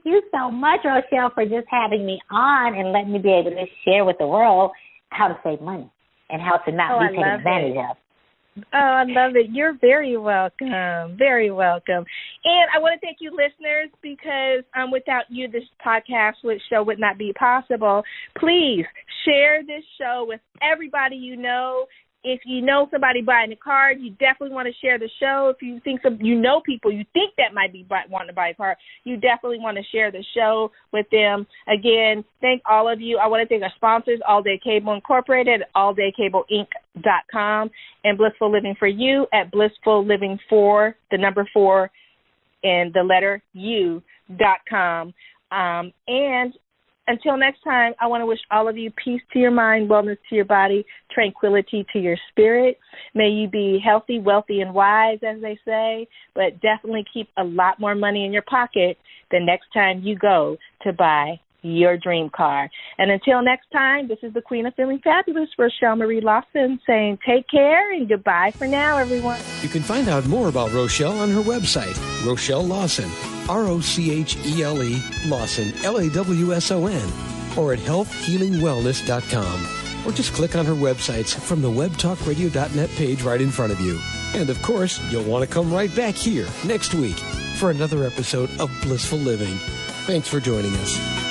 you so much, Rochelle, for just having me on and letting me be able to share with the world how to save money and how to not be taken advantage of. Oh, I love it. You're very welcome. Very welcome. And I want to thank you, listeners, because without you, this podcast show would not be possible. Please share this show with everybody you know. If you know somebody buying a car, you definitely want to share the show. If you think people you think that might be wanting to buy a car, you definitely want to share the show with them. Again, thank all of you. I want to thank our sponsors, All Day Cable Incorporated, AllDayCableInc.com, and Blissful Living for You at Blissful Living 4, the number 4, and the letter U.com. And until next time, I want to wish all of you peace to your mind, wellness to your body, tranquility to your spirit. May you be healthy, wealthy, and wise, as they say, but definitely keep a lot more money in your pocket the next time you go to buy your dream car. And until next time, this is the Queen of Feeling Fabulous, Rochelle Marie Lawson, saying take care and goodbye for now, everyone. You can find out more about Rochelle on her website, Rochelle Lawson, Rochele Lawson, LAWSON, or at healthhealingwellness.com. Or just click on her websites from the webtalkradio.net page right in front of you. And of course, you'll want to come right back here next week for another episode of Blissful Living. Thanks for joining us.